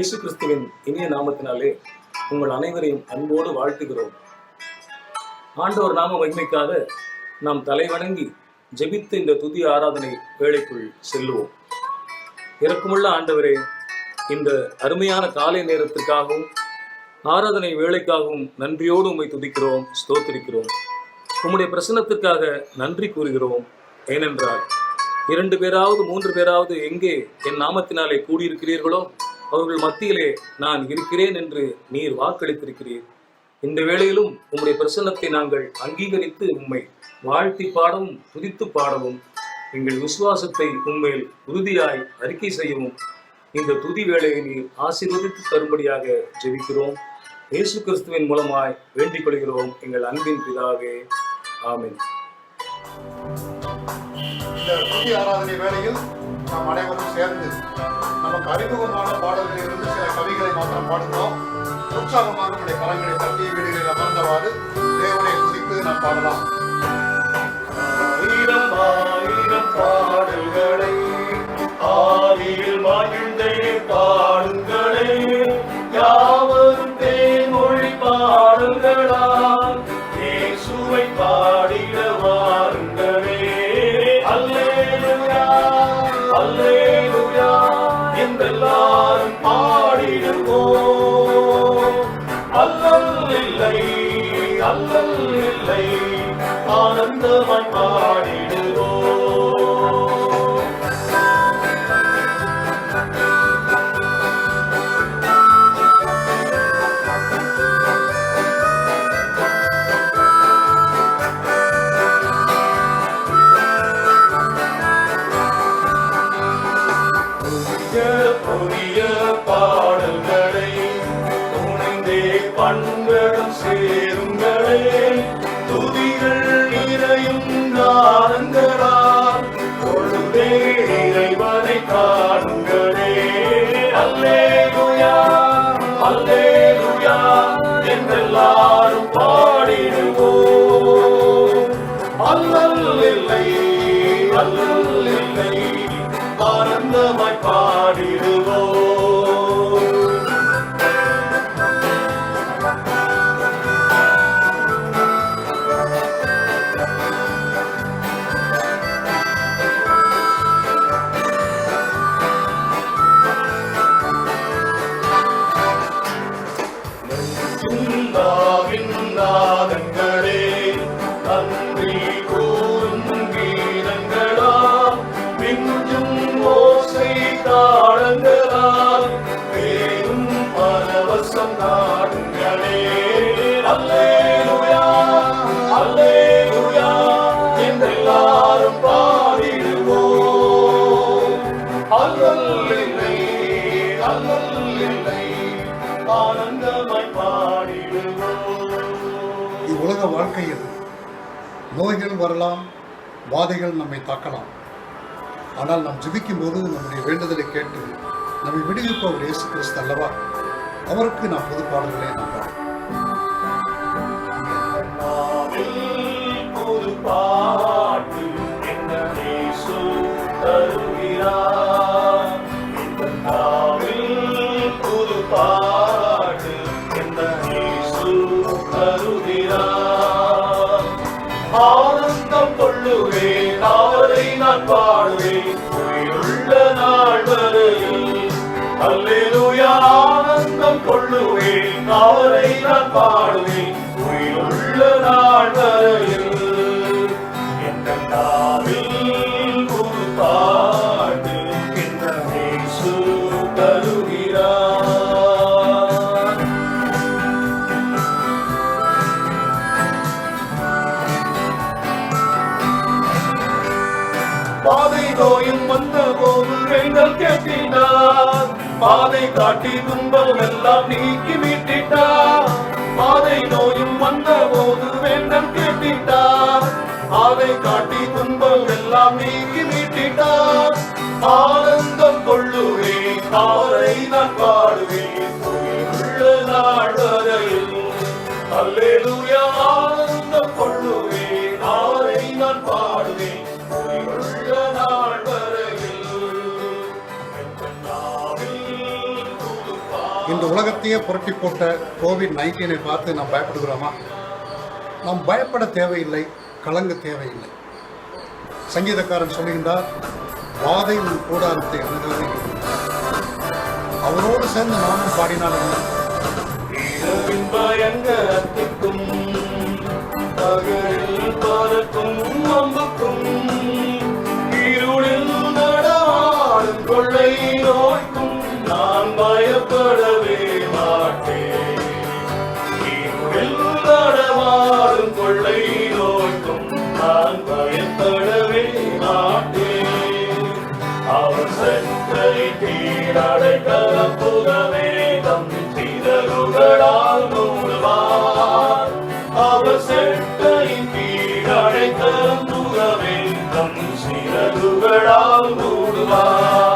இயேசு கிறிஸ்துவின் இனிய நாமத்தினாலே உங்கள் அனைவரையும் அன்போடு வாழ்த்துகிறோம். ஆண்டவர் நாம மகிமைக்காக நாம் தலைவணங்கி ஜெபித்து இந்த துதி ஆராதனை வேளைக்குள் செல்லுவோம். இரக்கமுள்ள ஆண்டவரே, இந்த அருமையான காலை நேரத்திற்காகவும் ஆராதனை வேளைக்காகவும் நன்றியோடு உம்மை துதிக்கிறோம், ஸ்தோத்திரிக்கிறோம். உம்முடைய பிரசன்னத்திற்காக நன்றி கூறுகிறோம். ஏனென்றால் 2 பேராவது 3 பேராவது எங்கே என் நாமத்தினாலே கூடியிருக்கிறீர்களோ அவர்கள் மத்தியிலே நான் இருக்கிறேன் என்று நீர் வாக்களித்திருக்கிறீர். இந்த வேளையிலும் உம்முடைய பிரசன்னத்தை நாங்கள் அங்கீகரித்து உம்மை வாழ்த்தி பாடவும் துதித்து பாடவும் எங்கள் விசுவாசத்தை உண்மையில் உறுதியாய் அறிக்கை செய்யவும் இந்த துதி வேளையை நீர் ஆசீர்வதித்து தரும்படியாக ஜெபிக்கிறோம். இயேசு கிறிஸ்துவின் மூலமாய் வேண்டிக் கொள்கிறோம் எங்கள் அன்பின் பிதாவே, ஆமென். இந்த துதி ஆராதனை வேளையில் நாம் அனைவரும் சேர்ந்து நமக்கு அறிமுகமான பாடல்களிலிருந்து சில கவிகளை மாத்திரம் பாடுகிறோம். உற்சாகமாக நம்முடைய கரங்களை தட்டி வீடுகளில் அமர்ந்தவாறு தேவனை துதித்து நாம் பாடலாம். ஆயிரம் ஆயிரம் பாடல்களை ஆவியில் மகிழ்ந்தே பாடுங்களே, யாவரும் தேன்மொழி பாடல்களால் இயேசுவை பாடிட வாருங்களே. அல்லேலூயா அல்லேலூயா என்றெல்லாரும் பாடிடுவோம். அல்லல் இல்லை அல்லல் இல்லை ஆனந்தமாய் பாடிடுவோம். புதிய பாடல்களை துணைந்தே பண்களும் சேருங்களே, துதிகள் நிறையும் நாதங்களால் பொழுதே இறைவனை காணுங்களே. அல்லேலூயா அல்லேலூயா என்றெல்லாரும் பாடிடுவோம். அல்லல் இல்லை அல்லல் இல்லை ஆனந்தமாய் பாடிடுவோம். நாதங்களே நன்றி கூறும் கீதங்களால் மிஞ்சும் ஓசை தாளங்களால் பேரும் பரவசம் நாடுங்களே. அல்லேலூயா அல்லேலூயா என்றெல்லாரும் பாடிடுவோம். அல்லல் இல்லை அல்லல் இல்லை ஆனந்தமாய் பாடிடுவோம். இவ்வுலக வாழ்க்கையில் நோய்கள் வரலாம், வாதைகள் நம்மை தாக்கலாம். ஆனால் நாம் ஜெபிக்கும் போது நம்முடைய வேண்டுதலை கேட்டு நம்மை விடுவிப்பவர் இயேசு கிறிஸ்து அல்லவா? அவருக்கு நாம் புது பாடல்களை நாம் புது பாட்டு என்ன இயேசு தருகிறார். புது பாட்டு என்ன இயேசு தருகிறார். ஆனந்தம் கொள்ளுவேன் அவரை நான் பாடுவேன் உயிருள்ள நாள் வரையில். அல்லேலூயா ஆனந்தம் கொள்ளுவேன் அவரை நான் பாடுவேன் உயிருள்ள நாள் வரையில். எங்கள் நாவில் புது பாட்டு என்ன இயேசு தருகிறார். பாதை நோயும் வந்த போது வேண்டல் கேட்டினார், பாதை காட்டி துன்பம் எல்லாம் நீக்கி மீட்டிட்டார். பாதை நோயும் வந்த போது வேண்டல் கேட்டிட்டார், பாதை காட்டி துன்பம் எல்லாம் நீக்கி மீட்டிட்டார். ஆனந்தம் கொள்ளுவேன் அவரை நான் பாடுவேன் உள்ள நாள் வரையில். அல்லேலூயா ஆனந்தம் கொள்ளுவேன் அவரை நான் பாடுவேன் உள்ள நாள் வரையில். புது உலகத்தையே புரட்டி போட்ட COVID-19 பார்த்து நாம் பயப்படுகிறோமா? நாம் பயப்பட தேவையில்லை, கலங்க தேவையில்லை. சங்கீதக்காரன் சொல்லுகின்றார், வாதை உன் கூடாரத்தை அணுகாதே. அவரோடு சேர்ந்து நாமும் பாடினால் இரவின் பயங்கரத்திற்கும் பகலில் பறக்கும் அம்புக்கும் இருளில் நடமாடும் கொள்ளை நோய்க்கும் நான் பயப்படவே மாட்டேன். இருளில் நடமாடும் கொள்ளை நோய்க்கும் நான் பயப்படவே மாட்டேன். அவர் சென்றை கீழடை கலப்புகவே தம் சிறகுகளால் மூடுவார். அவர் செட்டையின் கீழடை கலப்புகவே தம் சிறகுகளால் மூடுவார்.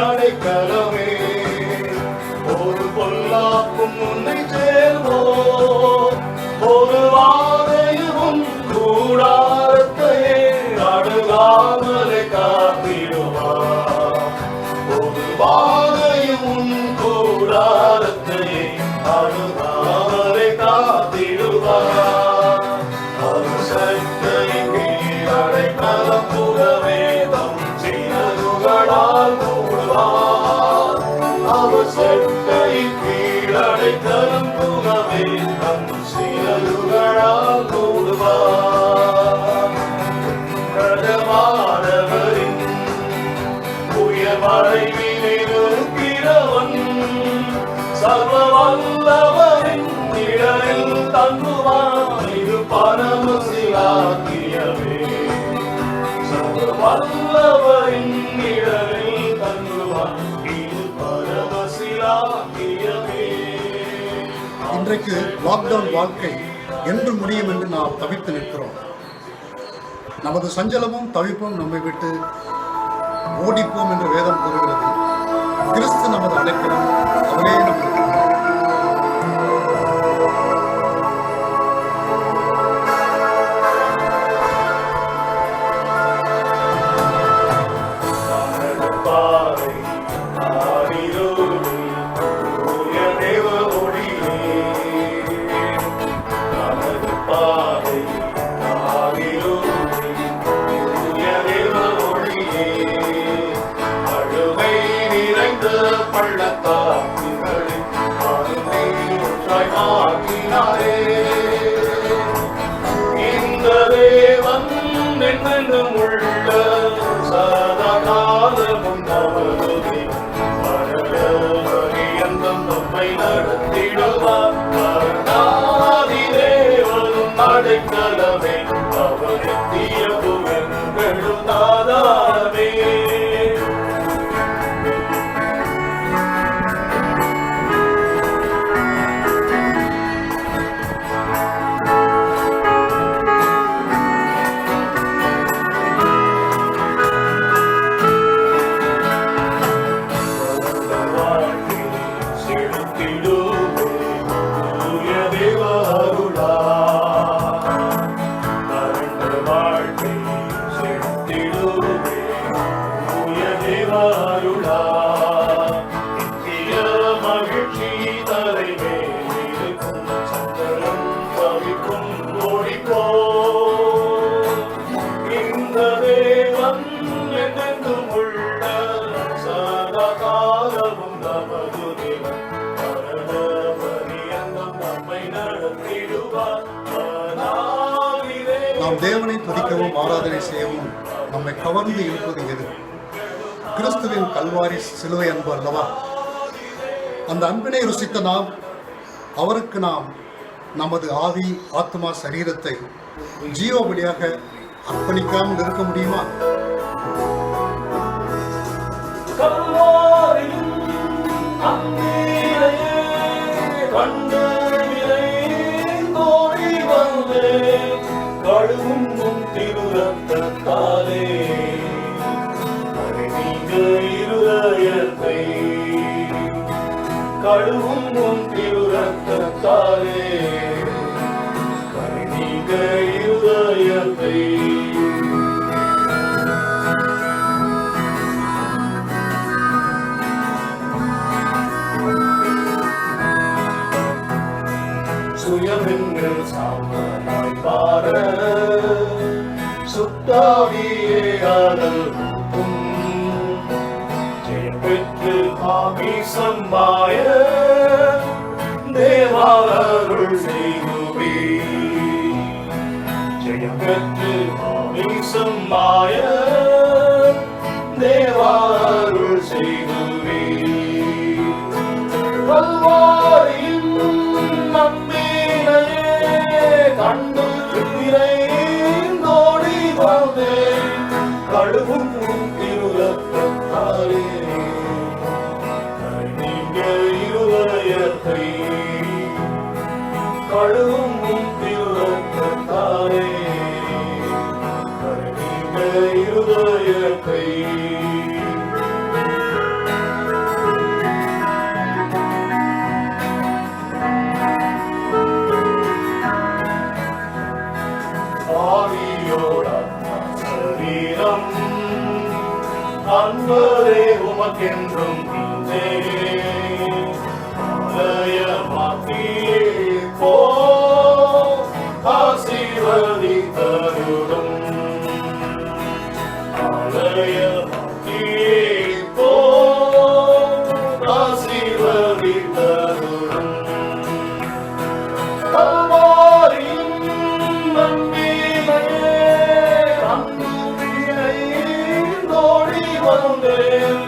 அடைக்கலமே ஒரு பொல்லாப்பும் உன்னை சேர்வோ, ஒரு வாதையும் கூடாரத்தையே அணுகாமலை காத்திடுவார். ஒரு வாதையும் கூடாரத்தையே அணுகாமலை காத்திடுவார். அவர் சட்டை கீழடை கலப்புகவே தம் சிறகுகளால் மூடுவார். அவர் சட்டை கீழடை கலப்புகவே தம் சிறகுகளால் மூடுவார். பிரதமானவரின் உயர் மறைவிலே இருக்கிறவன் சர்வ வல்லவரின் நிழலில் தங்குவான். இது பரமசிலாக்கியவே சர்வ வல்லவரின் நிழலில் தங்குவான். இது பரமசிலாக்கியவே. இன்றைக்கு லாக்டவுன் வாழ்க்கை என்று முடியும் என்று நாம் தவித்து நிற்கிறோம். நமது சஞ்சலமும் தவிப்பும் நம்மை விட்டு ஓடிப்போம் என்று வேதம் கூறுகிறது. கிறிஸ்து நமது அடைக்கலம், அவரே நமது துணை. இந்த தேவன் என்னென்னும் உள்ள சதாகாலமும் நமது பரியந்தம் நம்மை நடத்திடுவார். தேவனும் அடைக்கலமே அவர் நித்திய புகழும் ஆதாரமே. நாம் தேவனை துதிக்கவும் ஆராதனை செய்யவும் நம்மை கவர்ந்து இழுப்பது எது? கிறிஸ்துவின் கல்வாரி சிலுவை அன்பு அல்லவா? அந்த அன்பினை ருசித்த நாம் அவருக்கு நாம் நமது ஆவி, ஆத்மா, சரீரத்தை ஜீவ பலியாக அர்ப்பணிக்காமல் இருக்க முடியுமா? கழுவும் திருரத்தாலே நீங்க இருதய கழுவும் உம் திருரத்தத்தாலே கண்ணீக இருதயத்தை சுயமெங்கள் சாம்பலாய் பார சுட்டாவியே ஆடல் ஜெயம் பெற்று ஆமீசம்மாய தேவாருள் செய்குவே ஜெயம் பெற்று ஆமீசம்மாய தேவாருள் செய்குவே கல்வாரியின் நம்பினையே கண்டு நிறைந்தோடி வந்தேன் கழுவும் திருரத்தத்தாலே கண்ணீங்க இருதயத்தை கழுவும் திருரத்தத்தாலே கண்ணீங்க இருதயத்தை சரீரம் அன்பரே உமக்கென்றும் ஆலயமாக்கியே போ ஆசீர்வதி தருடும் ஆலயமாக்கியே போ ஆசீர்வதி தருடும் கல்வாரியின் நம்பினையே அன்புவினைந்தோடி வந்தேன்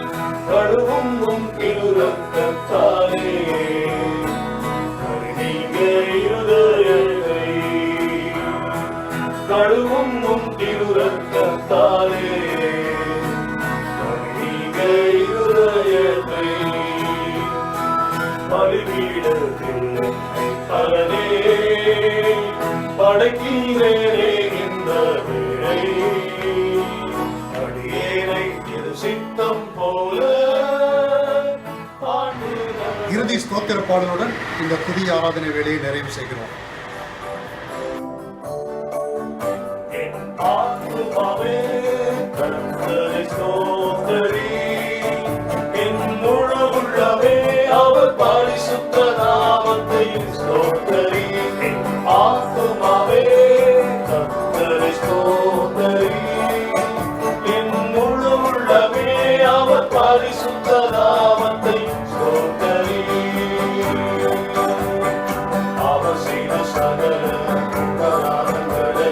கழுவும் உம் திருரத்தத்தாலே கண்ணீங்க இருதயத்தை கழுவும் உம் திருரத்தத்தாலே கண்ணீங்க இருதயத்தை பலிபீடத்தில் பலனே படைக்கிறேனே இந்த வேளை அடியேனை திரு சித்தம் போல இறுதி ஸ்தோத்திர பாடலுடன் இந்த புதிய ஆராதனை வேலையை நிறைவு செய்கிறோம். என் ஆத்துமாவே கர்த்தரை ஸ்தோத்திரி, என் முழு உள்ளமே அவர் பரிசுத்த நாமத்தை ஸ்தோத்திரி. என் ஆத்துமாவே கர்த்தரை ஸ்தோத்திரி, என் முழு உள்ளமே அவர் பரிசுத்த நாமத்தை ஸ்தோத்திரி. அவர் செய்த சகல உபகாரங்களை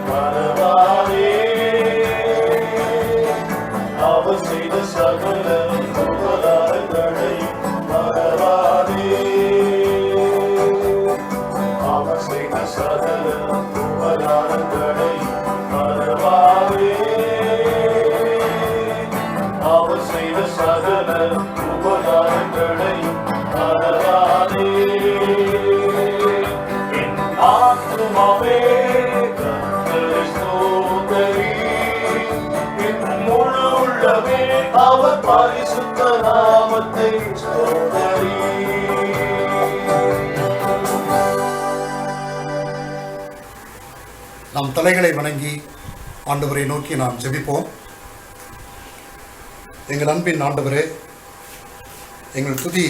மறவாதே, அவர் செய்த சகல உபகாரங்களை மறவாதே, அவர் செய்த சகல உபகாரங்களை மறவாதே, அவர் செய்த சகல உபகாரங்களை மறவாதே. என் ஆத்துமாவே கர்த்தரை ஸ்தோத்திரி, என் முழு உள்ளமே அவர் பரிசுத்த நாமத்தை ஸ்தோத்திரி. நாம் தலைகளை வணங்கி ஆண்டவரை நோக்கி நாம் ஜெபிப்போம். எங்கள் அன்பின் ஆண்டவரே, எங்கள் துதி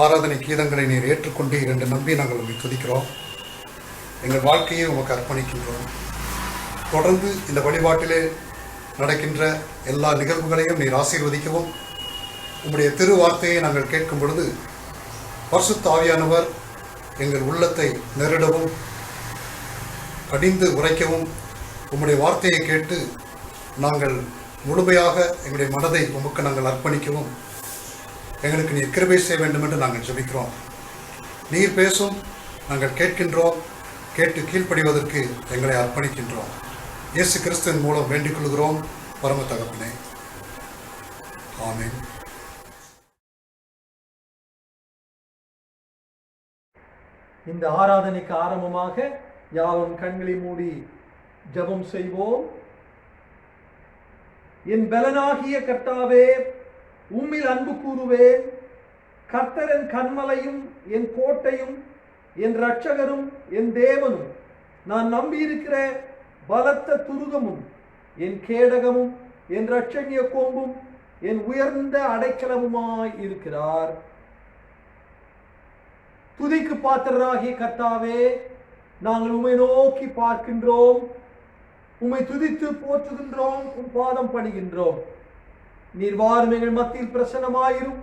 ஆராதனை கீதங்களை நீர் ஏற்றுக்கொண்டீர் என்று நம்பி நாங்கள் உங்களை துதிக்கிறோம். எங்கள் வாழ்க்கையை உமக்கு அர்ப்பணிக்கின்றோம். தொடர்ந்து இந்த வழிபாட்டிலே நடக்கின்ற எல்லா நிகழ்வுகளையும் நீர் ஆசீர்வதிக்கவும், உம்முடைய திரு வார்த்தையை நாங்கள் கேட்கும் பொழுது பரிசுத்த ஆவியானவர் எங்கள் உள்ளத்தை நெருடவும் கடிந்து உரைக்கவும், உம்முடைய வார்த்தையை கேட்டு நாங்கள் முழுமையாக எங்களுடைய மனதை உமக்கு நாங்கள் அர்ப்பணிக்கவும் எங்களுக்கு நீர் கிருபை செய்ய வேண்டும் என்று நாங்கள் ஜெபிக்கிறோம். நீர் பேசும், நாங்கள் கேட்கின்றோம். கேட்டு கீழ்ப்படிவதற்கு எங்களை அர்ப்பணிக்கின்றோம். இயேசு கிறிஸ்துவின் மூலம் வேண்டிக் கொள்கிறோம் பரம தகப்பனே, ஆமென். இந்த ஆராதனைக்கு ஆரம்பமாக யாவும் கண்களை மூடி ஜெபம் செய்வோம். என் பலனாகிய கர்த்தாவே, உம்மில் அன்பு கூறுவேன். கர்த்தர் என் கன்மலையும் என் கோட்டையும் என் இரட்சகரும் என் தேவனும், நான் நம்பியிருக்கிற பலத்த துருகமும் என் கேடகமும் என் இரட்சணிய கோம்பும் என் உயர்ந்த அடைக்கலமுமாய் இருக்கிறார். துதிக்கு பாத்திரராகிய கர்த்தாவே, நாங்கள் உம்மை நோக்கி பார்க்கின்றோம், உம்மை துதித்து போற்றுகின்றோம், உம் பாதம் பணிகின்றோம். நீர் வாரும் எங்கள் மத்தியில் பிரசன்னமாயிரும்.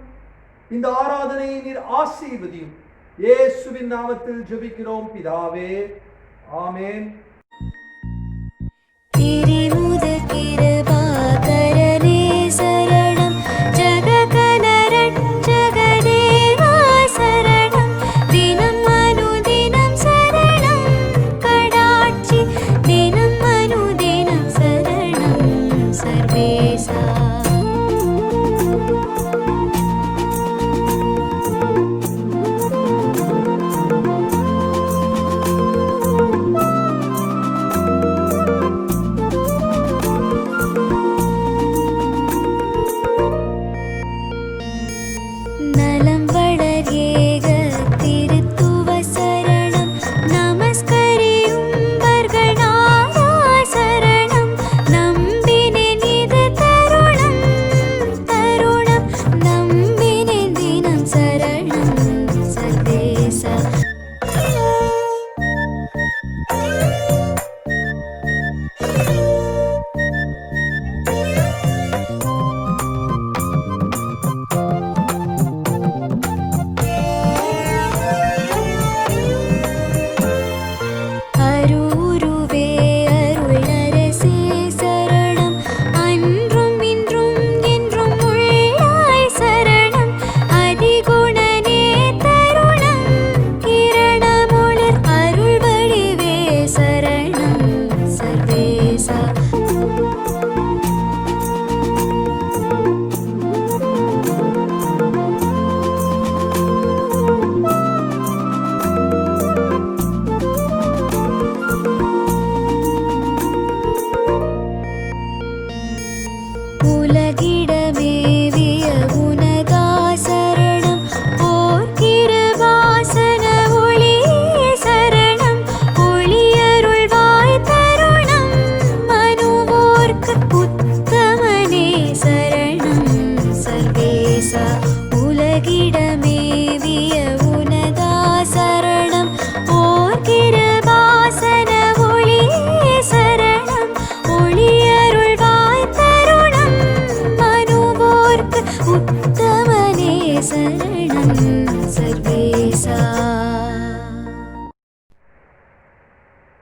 இந்த ஆராதனையை நீர் ஆசீர்வதியும். இயேசுவின் நாமத்தில் ஜெபிக்கிறோம் பிதாவே, ஆமென்.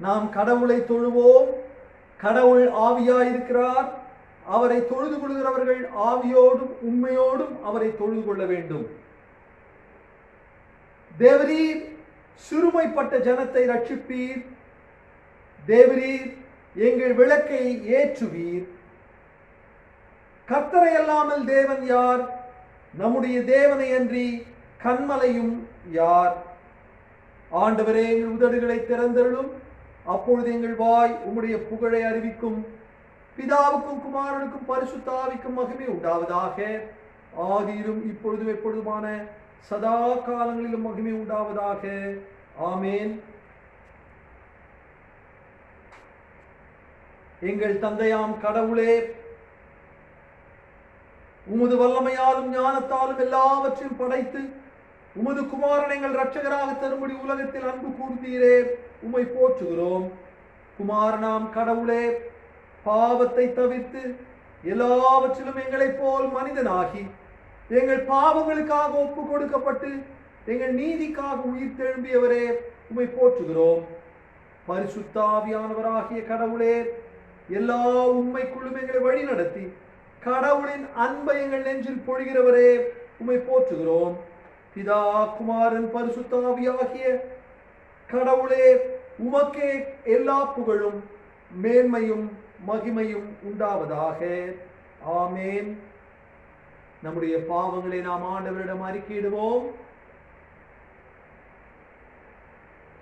நாம் கடவுளை தொழுவோம். கடவுள் ஆவியாயிருக்கிறார். அவரை தொழுது கொள்கிறவர்கள் ஆவியோடும் உண்மையோடும் அவரை தொழுது கொள்ள வேண்டும். தேவரீர் சிறுமைப்பட்ட ஜனத்தை ரட்சிப்பீர். தேவரீர் எங்கள் விளக்கை ஏற்றுவீர். கர்த்தரை அல்லாமல் தேவன் யார்? நம்முடைய தேவனை அன்றி கன்மலையும் யார்? ஆண்டவரே, எங்கள் உதடுகளை திறந்தருளும். அப்பொழுது எங்கள் வாய் உம்முடைய புகழை அறிவிக்கும். பிதாவுக்கும் குமாரனுக்கும் பரிசுத்த ஆவிக்கும் மகிமை உண்டாவதாக. ஆதியிலும் இப்பொழுதும் எப்பொழுதுமான சதா காலங்களிலும் மகிமை உண்டாவதாக. ஆமேன். எங்கள் தந்தையாம் கடவுளே, உமது வல்லமையாலும் ஞானத்தாலும் எல்லாவற்றையும் படைத்து உமது குமாரன் எங்கள் இரட்சகராக தரும்படி உலகத்தில் அன்பு கூர்ந்தீரே, உம்மை போற்றுகிறோம். குமாரனாம் கடவுளே, பாவத்தை தவிர்த்து எல்லாவற்றிலும் எங்களைப் போல் மனிதனாகி எங்கள் பாவங்களுக்காக ஒப்பு கொடுக்கப்பட்டு எங்கள் நீதிக்காக உயிர் தெழும்பியவரே, உம்மை போற்றுகிறோம். பரிசுத்த ஆவியானவராகிய கடவுளே, எல்லா உண்மைக்குள்ளும் எங்களை வழி நடத்தி கடவுளின் அன்பை எங்கள் நெஞ்சில் பொழிகிறவரே, உம்மை போற்றுகிறோம். பிதா குமாரன் பரிசுத்த ஆவியாகிய கடவுளே, உமக்கே எல்லா புகழும் மேன்மையும் மகிமையும் உண்டாவதாக. ஆமேன். நம்முடைய பாவங்களை நாம் ஆண்டவரிடம் அறிக்கையிடுவோம்.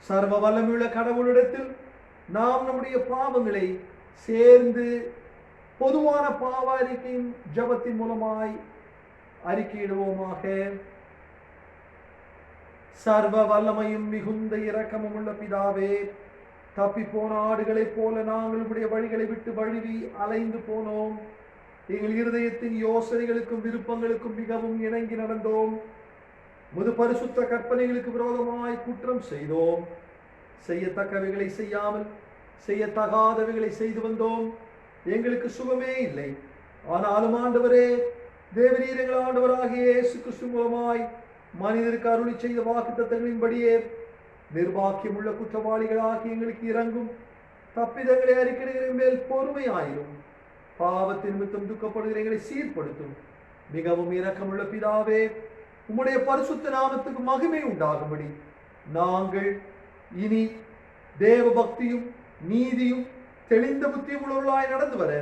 சர்வ வல்லமையுள்ள கடவுளிடத்தில் நாம் நம்முடைய பாவங்களை சேர்ந்து பொதுவான பாவ அறிக்கையின் ஜபத்தின் மூலமாய் அறிக்கையிடுவோமாக. சர்வ வல்லமையும் மிகுந்த இரக்கமும் உள்ள பிதாவே, தப்பி போன ஆடுகளைப் போல நாங்கள் உடைய வழிகளை விட்டு வழுவி அலைந்து போனோம். எங்கள் இருதயத்தின் யோசனைகளுக்கும் விருப்பங்களுக்கும் மிகவும் இணங்கி நடந்தோம். முது பரிசுத்த கற்பனைகளுக்கு விரோதமாய் குற்றம் செய்தோம். செய்யத்தக்கவைகளை செய்யாமல் செய்யத்தகாதவைகளை செய்து வந்தோம். எங்களுக்கு சுகமே இல்லை. ஆனாலும் ஆண்டவரே, தேவரீர் எங்கள் ஆண்டவராகிய இயேசு கிறிஸ்து மூலமாய் மனிதருக்கு அருளி செய்த வாக்குத்தத்தங்களின்படியே நிர்வாக்கியமுள்ள குற்றவாளிகளாகி எங்களுக்கு இறங்கும். தப்பிதங்களை அறிக்கையிடுகிற மேல் பொறுமையாயிரும். பாவத்தின் நிமித்தம் துக்கப்படுகிற எங்களை சீர்படுத்தும். மிகவும் இரக்கமுள்ள பிதாவே, உம்முடைய பரிசுத்த நாமத்துக்கு மகிமை உண்டாகும்படி நாங்கள் இனி தேவ பக்தியும் நீதியும் தெளிந்த புத்தியும் உள்ளவர்களாய் நடந்து வர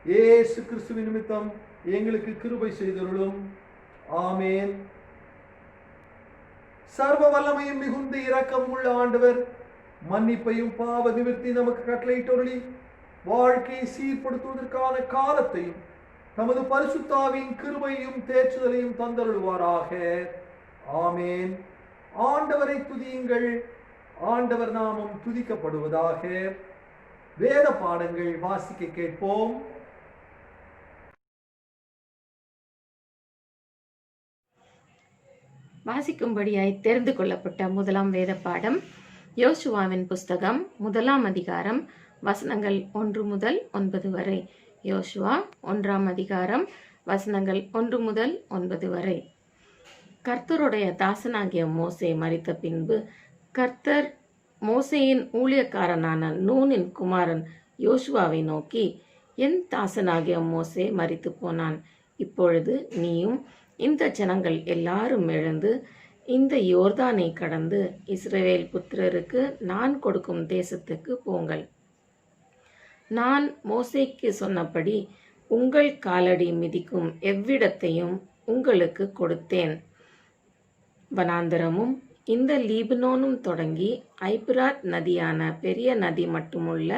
இயேசு கிறிஸ்துவின் நிமித்தம் எங்களுக்கு கிருபை செய்தருளும். ஆமேன். சர்வ வல்லமையும் மிகுந்த இரக்கம் உள்ள ஆண்டவர் மன்னிப்பையும் பாவ நிவர்த்தி நமக்கு கட்டளையிட்டொருளி வாழ்க்கையை சீர்படுத்துவதற்கான காலத்தையும் தமது பரிசுத்தாவின் கிருபையும் தேற்றுதலையும் தந்தருள்வாராக. ஆமேன். ஆண்டவரை துதியுங்கள். ஆண்டவர் நாமம் துதிக்கப்படுவதாக. வேத பாடங்கள் வாசிக்க கேட்போம். வாசிக்கும்படியாய் தெரிந்து கொள்ளப்பட்ட முதலாம் வேத பாடம் யோசுவாவின் புஸ்தகம் 1ஆம் அதிகாரம் வசனங்கள் 1 முதல் 9 வரை. யோசுவா 1ஆம் அதிகாரம் வசனங்கள் 1 முதல் 9 வரை. கர்த்தருடைய தாசனாகிய மோசே மரித்த பின்பு கர்த்தர் மோசேயின் ஊழியக்காரனான நூனின் குமாரன் யோசுவாவை நோக்கி, என் தாசனாகிய மோசே மரித்து போனான். இப்பொழுது நீயும் இந்த ஜனங்கள் எல்லாரும் எழுந்து இந்த யோர்தானை கடந்து இஸ்ரவேல் புத்திரருக்கு நான் கொடுக்கும் தேசத்துக்கு போங்கள். நான் மோசேக்கு சொன்னபடி உங்கள் காலடி மிதிக்கும் எவ்விடத்தையும் உங்களுக்கு கொடுத்தேன். வனாந்தரமும் இந்த லீபனோனும் தொடங்கி ஐபிராத் நதியான பெரிய நதி மட்டுமுள்ள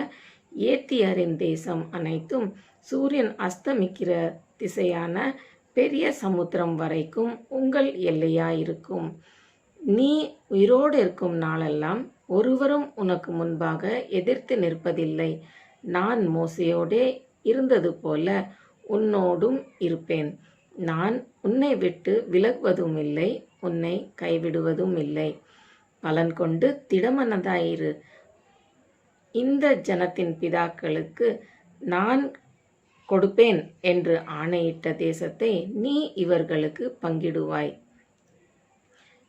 ஏத்தியரின் தேசம் அனைத்தும் சூரியன் அஸ்தமிக்கிற திசையான பெரிய சமுத்திரம் வரைக்கும் உங்கள் எல்லையாயிருக்கும். நீ உயிரோடு இருக்கும் நாளெல்லாம் ஒருவரும் உனக்கு முன்பாக எதிர்த்து நிற்பதில்லை. நான் மோசேயோடே இருந்தது போல உன்னோடும் இருப்பேன். நான் உன்னை விட்டு விலகுவதும் இல்லை, உன்னை கைவிடுவதும் இல்லை. பலன் கொண்டு திடமனதாயிரு. இந்த ஜனத்தின் பிதாக்களுக்கு நான் கொடுப்பேன் என்று ஆணையிட்ட தேசத்தை நீ இவர்களுக்கு பங்கிடுவாய்.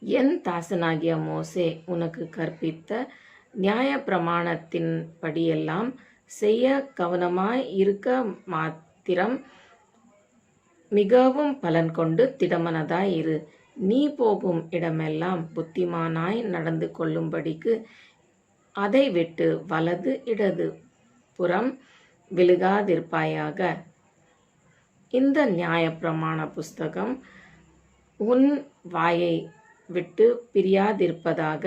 என் தாசனாகிய மோசே உனக்கு கற்பித்த நியாய பிரமாணத்தின் படியெல்லாம் செய்ய கவனமாய் இருக்க மாத்திரம் மிகவும் பலன் கொண்டு திடமனதாய் இரு. நீ போகும் இடமெல்லாம் புத்திமானாய் நடந்து கொள்ளும்படிக்கு அதை விட்டு வலது இடது புறம் விழுகாதிருப்பாயாக. இந்த நியாயப்பிரமாண புஸ்தகம் உன் வாயை விட்டு பிரியாதிருப்பதாக.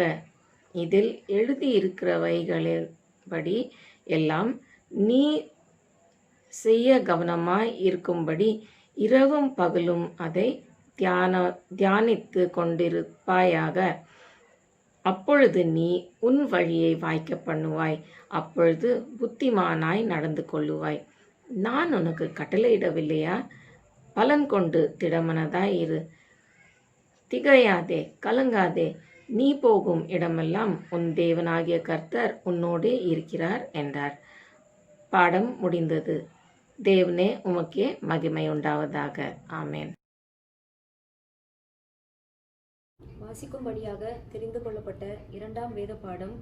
இதில் எழுதியிருக்கிறவைகளின்படி எல்லாம் நீ செய்ய கவனமாய் இருக்கும்படி இரவும் பகலும் அதை தியானித்து கொண்டிருப்பாயாக. அப்பொழுது நீ உன் வழியை வாய்க்க பண்ணுவாய். அப்பொழுது புத்திமானாய் நடந்து கொள்ளுவாய். நான் உனக்கு கட்டளையிடவில்லையா? பலன் கொண்டு திடமனதாய் இரு. திகையாதே, கலங்காதே. நீ போகும் இடமெல்லாம் உன் தேவனாகிய கர்த்தர் உன்னோடே இருக்கிறார் என்றார். பாடம் முடிந்தது. தேவனே உமக்கே மகிமை உண்டாவதாக. ஆமேன். வாசிக்கும்படியாக தெரிந்து கொள்ளப்பட்ட 2ஆம் வேத பாடம்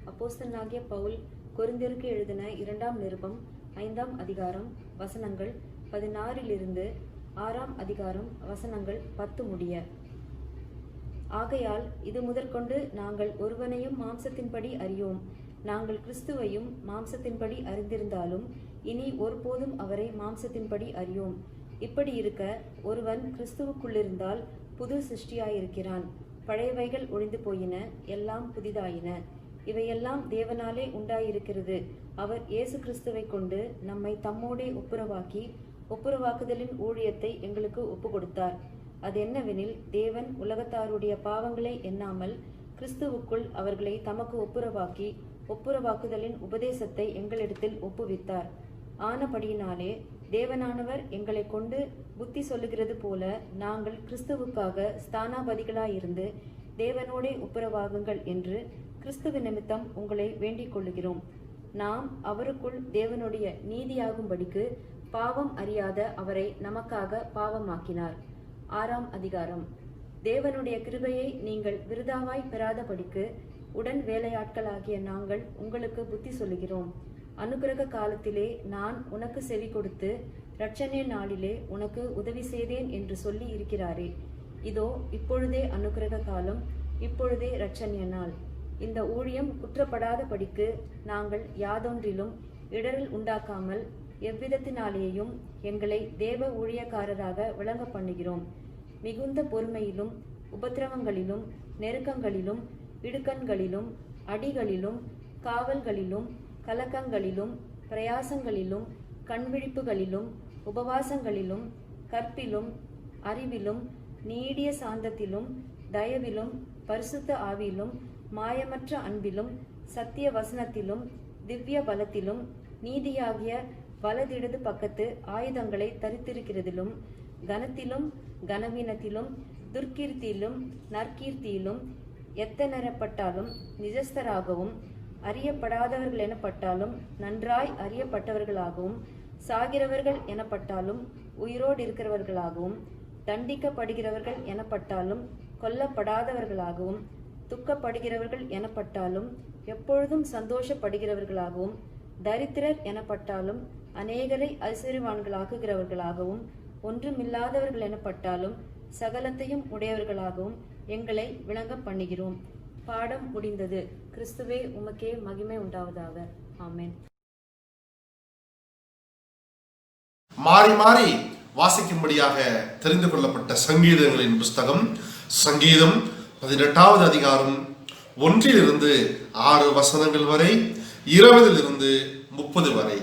அப்போஸ்தலனாகிய பவுல் கொரிந்தியருக்கு எழுதின 2ஆம் நிருபம் 5ஆம் அதிகாரம் வசனங்கள் 16 6ஆம் அதிகாரம் வசனங்கள் 10 முடிய. ஆகையால் இது முதற்கொண்டு நாங்கள் ஒருவனையும் மாம்சத்தின்படி அறியோம். நாங்கள் கிறிஸ்துவையும் மாம்சத்தின்படி அறிந்திருந்தாலும் இனி ஒருபோதும் அவரை மாம்சத்தின்படி அறியோம். இப்படி இருக்க ஒருவன் கிறிஸ்துவுக்குள்ளிருந்தால் புது சிருஷ்டியாயிருக்கிறான். பழையவைகள் ஒழிந்து போயின, எல்லாம் புதிதாயின. இவையெல்லாம் தேவனாலே உண்டாயிருக்கிறது. அவர் இயேசு கிறிஸ்துவை கொண்டு நம்மை தம்மோடே ஒப்புரவாக்கி ஒப்புரவாக்குதலின் ஊழியத்தை எங்களுக்கு ஒப்பு கொடுத்தார். அது என்னவெனில், தேவன் உலகத்தாருடைய பாவங்களை எண்ணாமல் கிறிஸ்துவுக்குள் அவர்களை தமக்கு ஒப்புரவாக்குதலின் உபதேசத்தை எங்களிடத்தில் ஒப்புவித்தார். ஆனபடியினாலே தேவனானவர் எங்களை கொண்டு புத்தி சொல்லுகிறது போல நாங்கள் கிறிஸ்துவுக்காக ஸ்தானாபதிகளாயிருந்து தேவனோடே ஒப்புரவாகுங்கள் என்று கிறிஸ்துவ நிமித்தம் உங்களை வேண்டிக் கொள்ளுகிறோம். நாம் அவருக்குள் தேவனுடைய நீதியாகும்படிக்கு பாவம் அறியாத அவரை நமக்காக பாவமாக்கினார். 6ஆம் அதிகாரம். தேவனுடைய கிருபையை நீங்கள் விருதாவாய் பெறாதபடிக்கு உடன் வேலையாட்களாகிய நாங்கள் உங்களுக்கு புத்தி சொல்லுகிறோம். அனுக்கிரக காலத்திலே நான் உனக்கு செவி கொடுத்து இரட்சணிய நாளிலே உனக்கு உதவி செய்தேன் என்று சொல்லி இருக்கிறாரே. இதோ இப்பொழுதே அனுக்கிரக காலம், இப்பொழுதே இரட்சணிய நாள். இந்த ஊழியம் குற்றப்படாதபடிக்கு நாங்கள் யாதொன்றிலும் இடரல் உண்டாக்காமல் எவ்விதத்தினாலேயும் எங்களை தேவ ஊழியக்காரராக விளங்க பண்ணுகிறோம். மிகுந்த பொறுமையிலும் உபத்திரவங்களிலும் நெருக்கங்களிலும் இடுக்கண்களிலும் அடிகளிலும் காவல்களிலும் கலக்கங்களிலும் பிரயாசங்களிலும் கண்விழிப்புகளிலும் உபவாசங்களிலும் கற்பிலும் அறிவிலும் நீடிய சாந்தத்திலும் தயவிலும் பரிசுத்த ஆவியிலும் மாயமற்ற அன்பிலும் சத்திய வசனத்திலும் திவ்ய பலத்திலும் நீதியாகிய வலதிடது பக்கத்து ஆயுதங்களை தரித்திருக்கிறதிலும் கனத்திலும் கனவீனத்திலும் துர்க்கீர்த்தியிலும் நற்கீர்த்தியிலும் எத்தனரப்பட்டாலும் நிஜஸ்தராகவும் அறியப்படாதவர்கள் எனப்பட்டாலும் நன்றாய் அறியப்பட்டவர்களாகவும் சாகிறவர்கள் எனப்பட்டாலும் உயிரோடு இருக்கிறவர்களாகவும் தண்டிக்கப்படுகிறவர்கள் எனப்பட்டாலும் கொல்லப்படாதவர்களாகவும் துக்கப்படுகிறவர்கள் எனப்பட்டாலும் எப்பொழுதும் சந்தோஷப்படுகிறவர்களாகவும் தரித்திரர் எனப்பட்டாலும் அநேகரை ஐஸ்வர்யவான்களாக்குகிறவர்களாகவும் ஒன்றுமில்லாதவர்கள் எனப்பட்டாலும் சகலத்தையும் உடையவர்களாகவும் எங்களை விளங்க பண்ணுகிறோம். பாடம் முடிந்தது. கிறிஸ்துவே உமக்கே மகிமை உண்டாவதாக. ஆமென். மாறி மாறி வாசிக்கும்படியாக தெரிந்து கொள்ளப்பட்ட சங்கீதங்களின் புஸ்தகம் சங்கீதம் 18வது அதிகாரம் 1 6 வரை 20 30 வரை.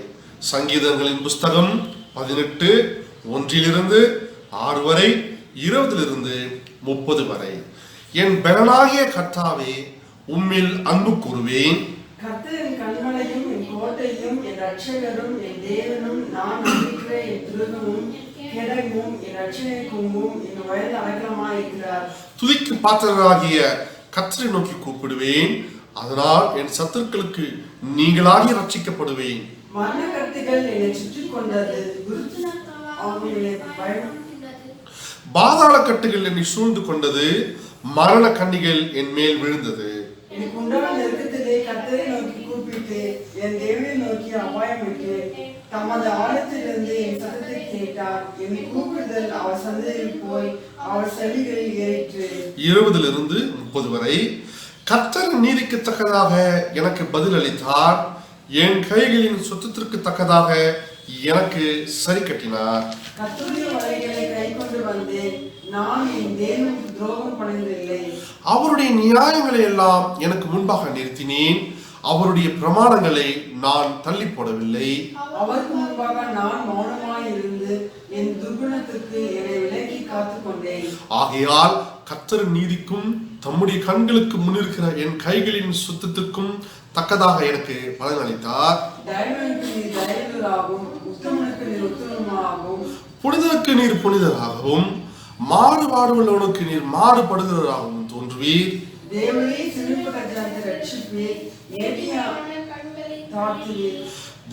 சங்கீதங்களின் புஸ்தகம் 18 1 6 வரை 20 30 வரை. என் பலனாகிய கர்த்தாவே, உம்மில் அன்பு கூறுவேன். கர்த்தரின் கண்மலையும் என் கோட்டையும் என் ரட்சகரும் என் தேவனும் நான் நம்பிக்கிற என் துருகமும் கிடங்கும் என் ரட்சணை கொம்பும் என் வயது அடக்கமாயிருக்கிறார். துதிக்கு பாத்திரராகிய கர்த்தரை நோக்கி கூப்பிடுவேன். அதனால் என் சத்துருக்களுக்கு நீங்களாகி ரட்சிக்கப்படுவேன். மரண கத்திகள் என்னை சுற்றி கொண்டது, பாதாள கட்டுகள் என்னை சூழ்ந்து கொண்டது, மரண கண்ணிகள் என் மேல் விழுந்தது. எனக்கு உண்டான நெருக்கத்திலே கர்த்தரை நோக்கி கூப்பிட்டு என் தேவனை நோக்கி அபாயமிட்டு தமது ஆழத்திலிருந்து என் சத்தத்தை கேட்டார். என் கூப்பிடுதல் அவர் சந்தையில் போய் அவர் செவிகளில் ஏறிற்று. 20 30 வரை. கர்த்தர் நீதிக்கு தக்கதாக எனக்கு பதில் அளித்தார். என் கைகளின் சுத்தத்திற்கு தக்கதாக எனக்கு சரி கட்டினார். கர்த்தருடைய வழிகளை கை கொண்டு வந்தேன், நான் என் தேவனுக்கு துரோகம் பண்ணதில்லை. அவருடைய நியாயங்களை எல்லாம் எனக்கு முன்பாக நிறுத்தினேன். அவருடைய பிரமாணங்களை நான் தள்ளி போடவில்லை. அவருக்கு முன்பாக நான் மௌனமாய் இருந்து என் துர்குணத்திற்கு என்னை விலக்கி காத்துக் கொண்டேன். ஆகையால் கர்த்தர் நீதிக்கும் தம்முடைய கண்களுக்கு முன்னிருக்கிற என் கைகளின் சுத்தத்துக்கும் தக்கதாக எனக்கு பலனளித்தார். தயவனுக்கு நீர் தயவராகவும் உத்தமனுக்கு நீர் உத்தமமாகவும் புனிதனுக்கு நீர் புனிதராகவும் மாறுபாடுள்ளவனுக்கு நீர் மாறுபடுகிறவராகவும் தோன்றுவீர். தேவனே சிறுபட்ட ஜனத்தை ரட்சிப்பீர், ஏற்றியா தாழ்த்துவீர்.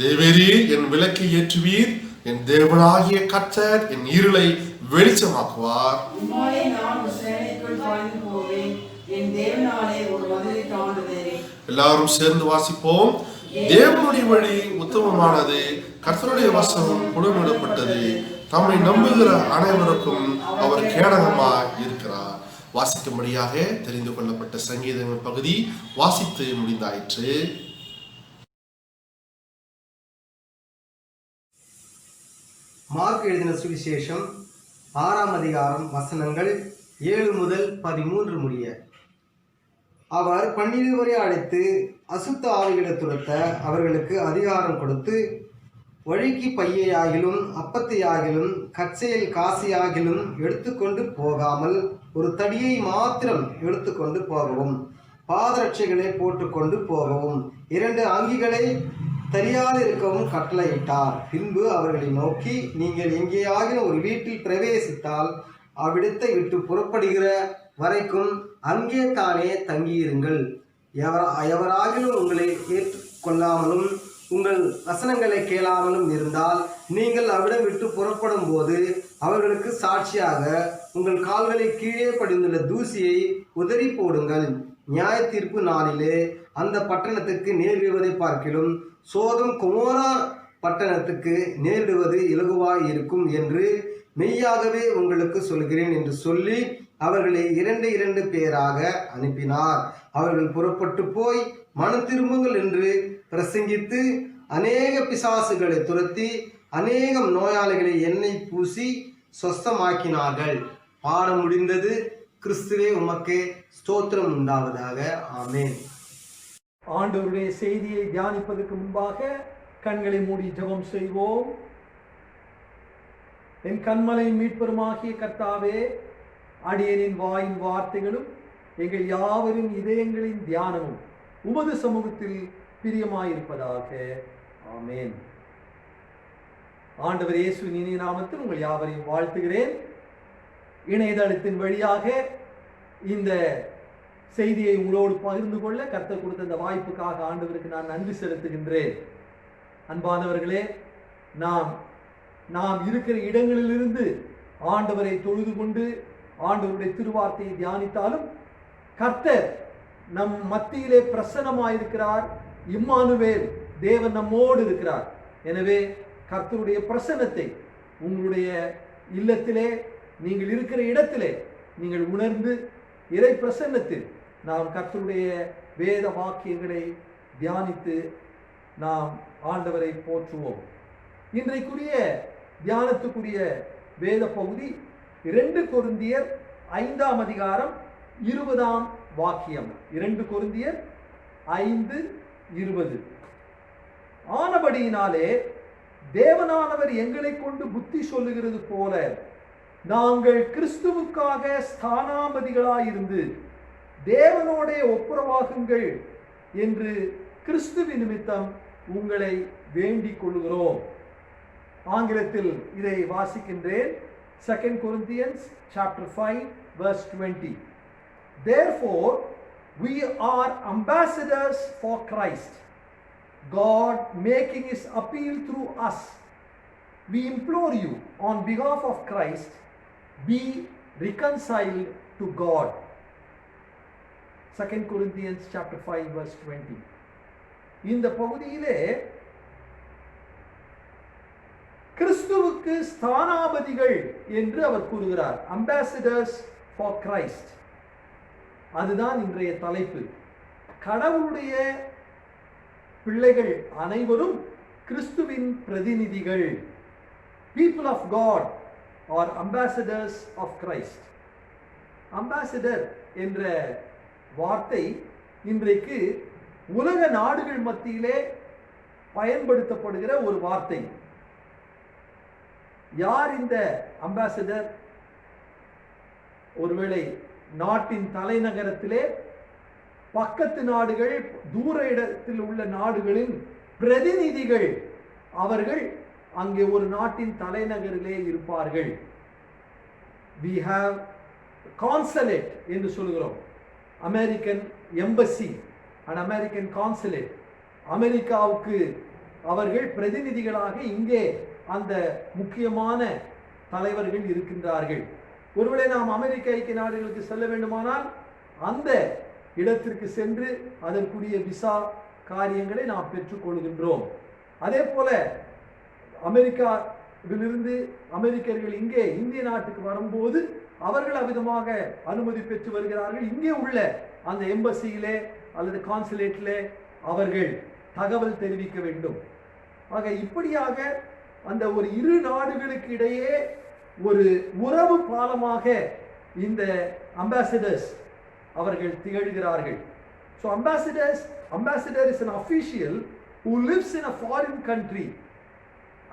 தேவரே என் விளக்கை ஏற்றுவீர். என் தேவனாகிய கர்த்தர் என் இருளை வெளிச்சமாக்குவார். உம்மாலே நான் ஒரு சேனைக்குள் பாய்ந்து போவேன், என் தேவனாலே ஒரு மதிலை தாண்டுவேன். எல்லாரும் சேர்ந்து வாசிப்போம். தேவனுடைய வழி உத்தமமானது, கர்த்தருடைய வசனம் புடமிடப்பட்டது. தம்மை நம்புகிற அனைவருக்கும் அவர் கேடகமாய் இருக்கிறார். வாசிக்கும்படியாக தெரிந்து கொள்ளப்பட்ட சங்கீதங்கள் பகுதி வாசித்து முடிந்தாயிற்று. மார்க் எழுதின சுவிசேஷம் 6ஆம் அதிகாரம் வசனங்கள் 7 முதல் 13 முடிய. அவர் 12 அழைத்து அசுத்த ஆவிகளை துரத்த அவர்களுக்கு அதிகாரம் கொடுத்து, வழிக்கு பையையாகிலும் அப்பத்தையாகிலும் கச்சையில் காசையாகிலும் எடுத்துக்கொண்டு போகாமல் ஒரு தடியை மாத்திரம் எடுத்துக்கொண்டு போகவும், பாதரட்சைகளை போட்டுக்கொண்டு போகவும், 2 அங்கிகளை தெரியாதிருக்கவும் கட்டளையிட்டார். பின்பு அவர்களை நோக்கி, நீங்கள் எங்கேயாகிலும் ஒரு வீட்டில் பிரவேசித்தால் அவ்விடத்தை விட்டு புறப்படுகிற வரைக்கும் அங்கே தானே தங்கியிருங்கள். எவராகிலும் உங்களை ஏற்றுக்கொள்ளாமலும் உங்கள் வசனங்களை கேளாமலும் இருந்தால் நீங்கள் அவ்விடம் விட்டு புறப்படும் போது அவர்களுக்கு சாட்சியாக உங்கள் கால்களை கீழே படிந்துள்ள தூசியை உதறி போடுங்கள். நியாய தீர்ப்பு நாளிலே அந்த பட்டணத்துக்கு நேரிடுவதை பார்க்கிலும் சோதம் கொமோரா பட்டணத்துக்கு நேரிடுவது இலகுவாய் இருக்கும் என்று மெய்யாகவே உங்களுக்கு சொல்கிறேன் என்று சொல்லி அவர்களை 2 பேராக அனுப்பினார். அவர்கள் புறப்பட்டு போய் மனம் திரும்புங்கள் என்று பிரசங்கித்து அநேக பிசாசுகளை துரத்தி அநேகம் நோயாளிகளை எண்ணெய் பூசி சொஸ்தமாக்கினார்கள். பாடம் முடிந்தது. கிறிஸ்துவே உமக்கு ஸ்தோத்திரம் உண்டாவதாக. ஆமென். ஆண்டவருடைய செய்தியை தியானிப்பதற்கு முன்பாக கண்களை மூடி ஜெபம் செய்வோம். என் கண்மலை மீட்பெருமாகிய கர்த்தாவே, அடியனின் வாயின் வார்த்தைகளும் எங்கள் யாவரின் இதயங்களின் தியானமும் உமது சமூகத்தில் பிரியமாயிருப்பதாக. ஆமென். ஆண்டவர் இயேசுவின் இனிய நாமத்தில் உங்கள் யாவரையும் வாழ்த்துகிறேன். இணையதளத்தின் வழியாக இந்த செய்தியை உங்களோடு பகிர்ந்து கொள்ள கர்த்தர் கொடுத்த இந்த வாய்ப்புக்காக ஆண்டவருக்கு நான் நன்றி செலுத்துகின்றேன். அன்பானவர்களே, நாம் இருக்கிற இடங்களிலிருந்து ஆண்டவரை தொழுது கொண்டு ஆண்டவருடைய திருவார்த்தையை தியானித்தாலும் கர்த்தர் நம் மத்தியிலே பிரசன்னமாயிருக்கிறார். இம்மானுவேல், தேவன் நம்மோடு இருக்கிறார். எனவே கர்த்தருடைய பிரசன்னத்தை உங்களுடைய இல்லத்திலே, நீங்கள் இருக்கிற இடத்திலே நீங்கள் உணர்ந்து இறை பிரசன்னத்தில் நாம் கர்த்தருடைய வேத வாக்கியங்களை தியானித்து நாம் ஆண்டவரை போற்றுவோம். இன்றைக்குரிய தியானத்துக்குரிய வேத பகுதி 2 கொரிந்தியர் 5ஆம் அதிகாரம் 20ஆம் வாக்கியம். 2 கொரிந்தியர் 5:20. ஆனபடியினாலே தேவனானவர் எங்களை கொண்டு புத்தி சொல்லுகிறது போல நாங்கள் கிறிஸ்துவுக்காக ஸ்தானாபதிகளாயிருந்து தேவனோட ஒப்புரவாகுங்கள் என்று கிறிஸ்துவின் நிமித்தம் உங்களை வேண்டிக் கொள்கிறோம். ஆங்கிலத்தில் இதை வாசிக்கின்றேன். 2 Corinthians chapter 5 verse 20. Therefore we are ambassadors for Christ, God making his appeal through us. We implore you on behalf of Christ, be reconciled to God. 2 Corinthians chapter 5 verse 20. இந்த பகுதியிலே கிறிஸ்துவுக்கு ஸ்தானாபதிகள் என்று அவர் கூறுகிறார். Ambassadors for Christ. அதுதான் இன்றைய தலைப்பு. கடவுளுடைய பிள்ளைகள் அனைவரும் கிறிஸ்துவின் பிரதிநிதிகள். People of God are ambassadors of Christ. Ambassador என்ற வார்த்தை இன்றைக்கு உலக நாடுகள் மத்தியிலே பயன்படுத்தப்படுகிற ஒரு வார்த்தை. யார் இந்த அம்பாசிடர்? ஒருவேளை நாட்டின் தலைநகரத்திலே பக்கத்து நாடுகள், தூர இடத்தில் உள்ள நாடுகளின் பிரதிநிதிகள், அவர்கள் அங்கே ஒரு நாட்டின் தலைநகரிலே இருப்பார்கள். we have consulate என்று சொல்கிறோம். American embassy and American consulate. அமெரிக்காவுக்கு அவர்கள் பிரதிநிதிகளாக இங்கே அந்த முக்கியமான தலைவர்கள் இருக்கின்றார்கள். ஒருவேளை நாம் அமெரிக்க ஐக்கிய நாடுகளுக்கு செல்ல வேண்டுமானால் அந்த இடத்திற்கு சென்று அதற்குரிய விசா காரியங்களை நாம் பெற்றுக்கொள்கின்றோம். அதே போல அமெரிக்காவிலிருந்து அமெரிக்கர்கள் இங்கே இந்திய நாட்டுக்கு வரும்போது அவர்கள் அவ்விதமாக அனுமதி பெற்று வருகிறார்கள். இங்கே உள்ள அந்த எம்பசியிலே அல்லது கான்சுலேட்டிலே அவர்கள் தகவல் தெரிவிக்க வேண்டும். ஆக இப்படியாக அந்த ஒரு இரு நாடுகளுக்கு இடையே ஒரு உறவு பாலமாக இந்த அம்பாசிடர்ஸ் அவர்கள் திகழ்கிறார்கள். So ambassador is an official who lives in a foreign country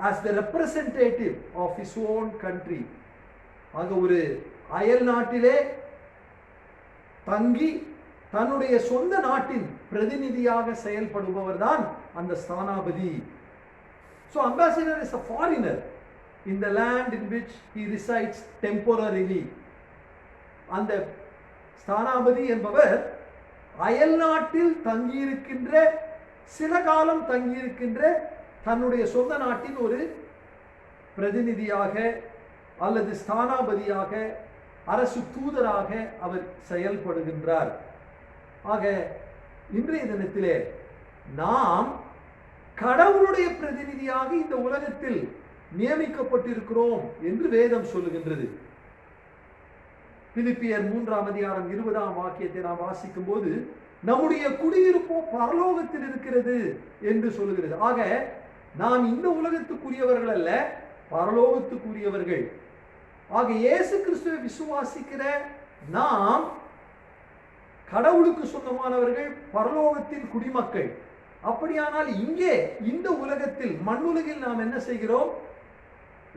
as the representative of his own country. ஆக ஒரு அயல் நாட்டிலே தங்கி தன்னுடைய சொந்த நாட்டின் பிரதிநிதியாக செயல்படுபவர் தான் அந்த ஸ்தானாபதி. So ambassador is a foreigner in the land in which he resides temporarily. அந்த ஸ்தானாபதி என்பவர் அயல் நாட்டில் தங்கியிருக்கின்ற, சில காலம் தங்கியிருக்கின்ற தன்னுடைய சொந்த நாட்டின் ஒரு பிரதிநிதியாக அல்லது ஸ்தானாபதியாக, அரசு தூதராக அவர் செயல்படுகின்றார். ஆக இன்றைய தினத்திலே நாம் கடவுளுடைய பிரதிநிதியாக இந்த உலகத்தில் நியமிக்கப்பட்டிருக்கிறோம் என்று வேதம் சொல்லுகின்றது. பிலிப்பியர் 3ஆம் அதிகாரம் 20ஆம் வாக்கியத்தை நாம் வாசிக்கும் போது நம்முடைய குடியிருப்போ பரலோகத்தில் இருக்கிறது என்று சொல்லுகிறது. ஆக நாம் இந்த உலகத்துக்குரியவர்கள் அல்ல, பரலோகத்துக்குரியவர்கள். ஆக இயேசு கிறிஸ்துவை விசுவாசிக்கிற நாம் கடவுளுக்கு சொந்தமானவர்கள், பரலோகத்தின் குடிமக்கள். அப்படியானால் இங்கே இந்த உலகத்தில், மண்ணுலகில் நாம் என்ன செய்கிறோம்?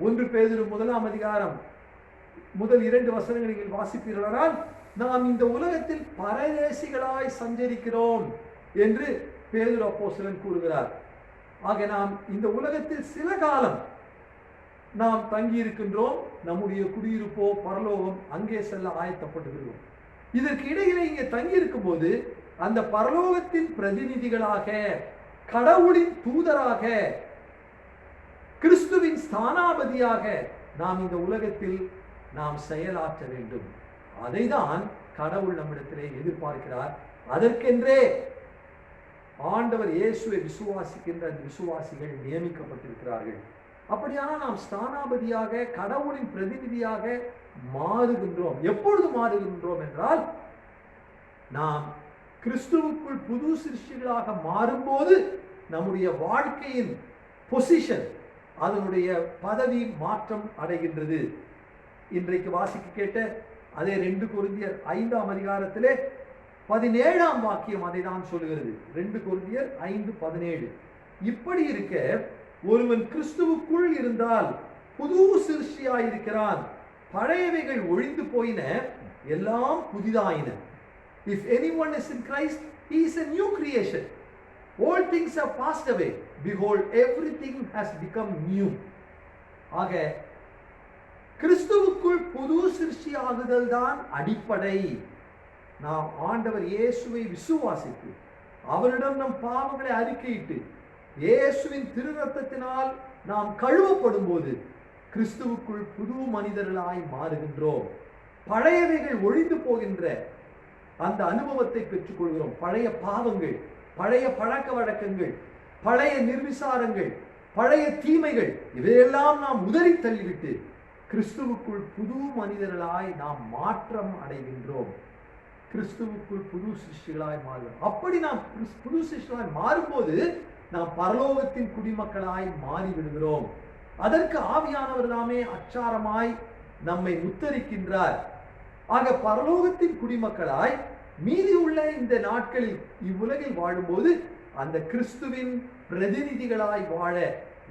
1 பேதுரு 1ஆம் அதிகாரம் முதல் 2 வசனங்களை நீங்கள் வாசிப்பீர்களானால், நாம் இந்த உலகத்தில் பரதேசிகளாய் சஞ்சரிக்கிறோம் என்று பேதுரு அப்போஸ்தலன் கூறுகிறார். ஆக நாம் இந்த உலகத்தில் சில காலம் நாம் தங்கி இருக்கின்றோம். நம்முடைய குடியிருப்போ பரலோகம், அங்கே செல்ல ஆயத்தப்பட்டுகிறோம். இதற்கு இடையிலே இங்கே தங்கி இருக்கும் போது அந்த பரலோகத்தின் பிரதிநிதிகளாக, கடவுளின் தூதராக, கிறிஸ்துவின் ஸ்தானாபதியாக நாம் இந்த உலகத்தில் நாம் செயலாற்ற வேண்டும். அதைதான் கடவுள் நம்மிடத்திலே எதிர்பார்க்கிறார். அதற்கென்றே ஆண்டவர் இயேசுவை விசுவாசிக்கின்ற அந்த விசுவாசிகள் நியமிக்கப்பட்டிருக்கிறார்கள். அப்படியானால் நாம் ஸ்தானாபதியாக, கடவுளின் பிரதிநிதியாக மாறுகின்றோம். எப்பொழுது மாறுகின்றோம் என்றால், நாம் கிறிஸ்துவுக்குள் புது சிருஷ்டிகளாக மாறும்போது நம்முடைய வாழ்க்கையின் பொசிஷன், அதனுடைய பதவி மாற்றம் அடைகின்றது. இன்றைக்கு வாசிக்க கேட்ட அதே 2 கொரிந்தியர் 5ஆம் அதிகாரத்திலே 17ஆம் வாக்கியம் அதை தான் சொல்லுகிறது. 2 கொரிந்தியர் 5:17. இப்படி இருக்க ஒருவன் கிறிஸ்துவுக்குள் இருந்தால் புது சிருஷ்டியாயிருக்கிறான், பழையவைகள் ஒழிந்து போயின, எல்லாம் புதிதாயின. If anyone is in Christ, he is a new creation. All things have passed away. Behold, everything has become new. ஆக கிறிஸ்துவுக்குள் புது சிருஷ்டியாகுதல் தான் அடிப்படை. நாம் ஆண்டவர் இயேசுவை விசுவாசித்து அவரிடம் நம் பாவங்களை அறிக்கையிட்டு இயேசுவின் திரு ரத்தத்தினால் நாம் கழுவப்படும் போது கிறிஸ்துவுக்குள் புது மனிதர்களாய் மாறுகின்றோம். பழையவைகள் ஒழிந்து போகின்ற அந்த அனுபவத்தை பெற்றுக்கொள்கிறோம். பழைய பாவங்கள், பழைய பழக்க வழக்கங்கள், பழைய நிர்விசாரங்கள், பழைய தீமைகள், இவையெல்லாம் நாம் உதறி தள்ளிவிட்டு கிறிஸ்துவுக்குள் புது மனிதர்களாய் நாம் மாற்றம் அடைகின்றோம். கிறிஸ்துவுக்குள் புது சிருஷ்டிகளாய் மாறுகிறோம். அப்படி நாம் புது சிருஷ்டிகளாய் மாறும்போது நாம் பரலோகத்தின் குடிமக்களாய் மாறிவிடுகிறோம். அதற்கு ஆவியானவர் தாமே அச்சாரமாய் நம்மை முத்தரிக்கின்றார். ஆக பரலோகத்தின் குடிமக்களாய் மீதி உள்ள இந்த நாட்களில் இவ்வுலகில் வாழும்போது அந்த கிறிஸ்துவின் பிரதிநிதிகளாய் வாழ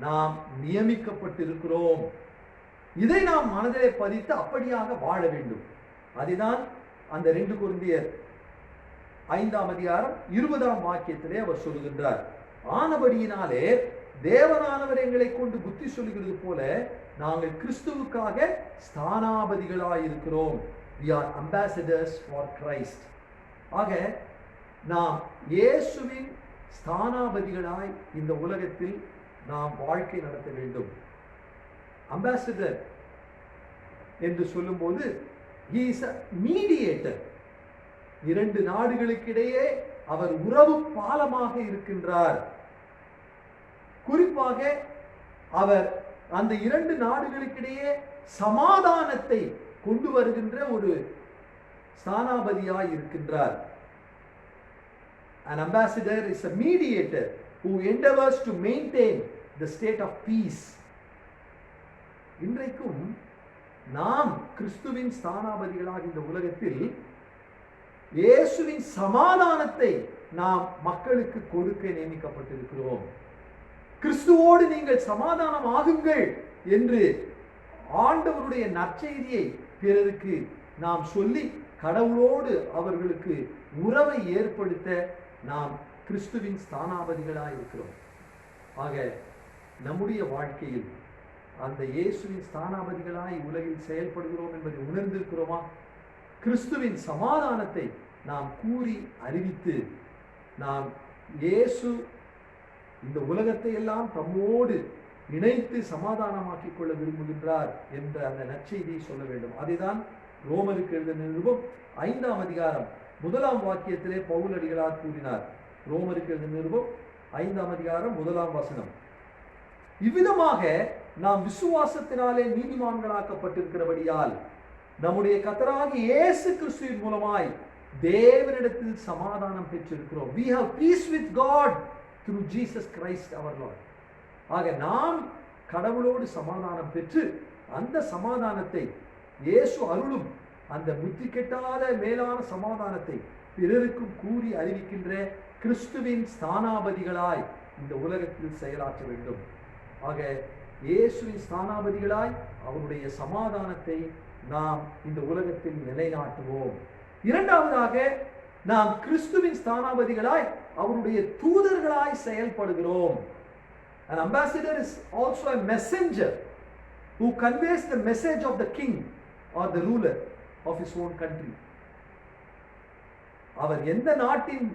நாம் நியமிக்கப்பட்டிருக்கிறோம். இதை நாம் மனதிலே பதித்து அப்படியாக வாழ வேண்டும். அதுதான் அந்த 2 கொரிந்தியர் 5ஆம் அதிகாரம் 20ஆம் வாக்கியத்திலே அவர் சொல்லுகின்றார். ஆனபடியினாலே தேவனானவர் எங்களை கொண்டு புத்தி சொல்லுகிறது போல நாங்கள் கிறிஸ்துவுக்காக ஸ்தானாபதிகளாயிருக்கிறோம். We are ambassadors for Christ. ஆக நாம் இயேசுவின் ஸ்தானாபதிகளாய் இந்த உலகத்தில் நாம் வாழ்க்கை நடத்த வேண்டும். அம்பாசிடர் என்று சொல்லும்போது he is a mediator. 2 நாடுகளுக்கிடையே அவர் உறவு பாலமாக இருக்கின்றார். குறிப்பாக அவர் அந்த 2 நாடுகளுக்கிடையே சமாதானத்தை கொண்டு வருகின்ற ஒரு ஸ்தானாபதியாய் இருக்கின்றார். An ambassador is a mediator who endeavors to maintain the state of peace. இன்றைக்கும் நாம் கிறிஸ்துவின் ஸ்தானாபதிகளாக இந்த உலகத்தில் இயேசுவின் சமாதானத்தை நாம் மக்களுக்கு கொடுக்க நியமிக்கப்பட்டிருக்கிறோம். கிறிஸ்துவோடு நீங்கள் சமாதானம் ஆகுங்கள் என்று ஆண்டவருடைய நற்செய்தியை பிறருக்கு நாம் சொல்லி கடவுளோடு அவர்களுக்கு உறவை ஏற்படுத்த நாம் கிறிஸ்துவின் ஸ்தானாபதிகளாய் இருக்கிறோம். ஆக நம்முடைய வாழ்க்கையில் அந்த இயேசுவின் ஸ்தானாபதிகளாய் உலகில் செயல்படுகிறோம் என்பதை உணர்ந்திருக்கிறோமா? கிறிஸ்துவின் சமாதானத்தை நாம் கூறி அறிவித்து நாம் இயேசு இந்த உலகத்தை எல்லாம் தம்மோடு இணைத்து சமாதானமாக்கிக் கொள்ள விரும்புகின்றார் என்ற அந்த நற்செய்தியை சொல்ல வேண்டும். அதைதான் ரோமருக்கு எழுதின நிருபம் 5ஆம் அதிகாரம் 1ஆம் வாக்கியத்திலே பவுல் அடிகளார் கூறினார். ரோமருக்கு எழுதின நிருபம் 5ஆம் அதிகாரம் 1ஆம் வசனம், இவ்விதமாக நாம் விசுவாசத்தினாலே நீதிமான்களாக்கப்பட்டிருக்கிறபடியால் நம்முடைய கர்த்தராகிய இயேசு கிறிஸ்துவின் மூலமாய் தேவனிடத்தில் சமாதானம் பெற்றிருக்கிறோம். We have peace with God through Jesus Christ our Lord. ஆக நாம் கடவுளோடு சமாதானம் பெற்று அந்த சமாதானத்தை இயேசு அருளும் அந்த புத்தி கெட்டாத மேலான சமாதானத்தை பிறருக்கும் கூறி அறிவிக்கின்ற கிறிஸ்துவின் ஸ்தானாபதிகளாய் இந்த உலகத்தில் செயலாற்ற வேண்டும். ஆக இயேசுவின் ஸ்தானாபதிகளாய் அவருடைய சமாதானத்தை நாம் இந்த உலகத்தில் நிலைநாட்டுவோம். இரண்டாவதாக, நாம் கிறிஸ்துவின் ஸ்தானாபதிகளாய் அவருடைய தூதர்களாய் செயல்படுகிறோம். An ambassador is also a messenger who conveys the message of the king or the ruler of his own country. அவர் எந்த நாட்டின்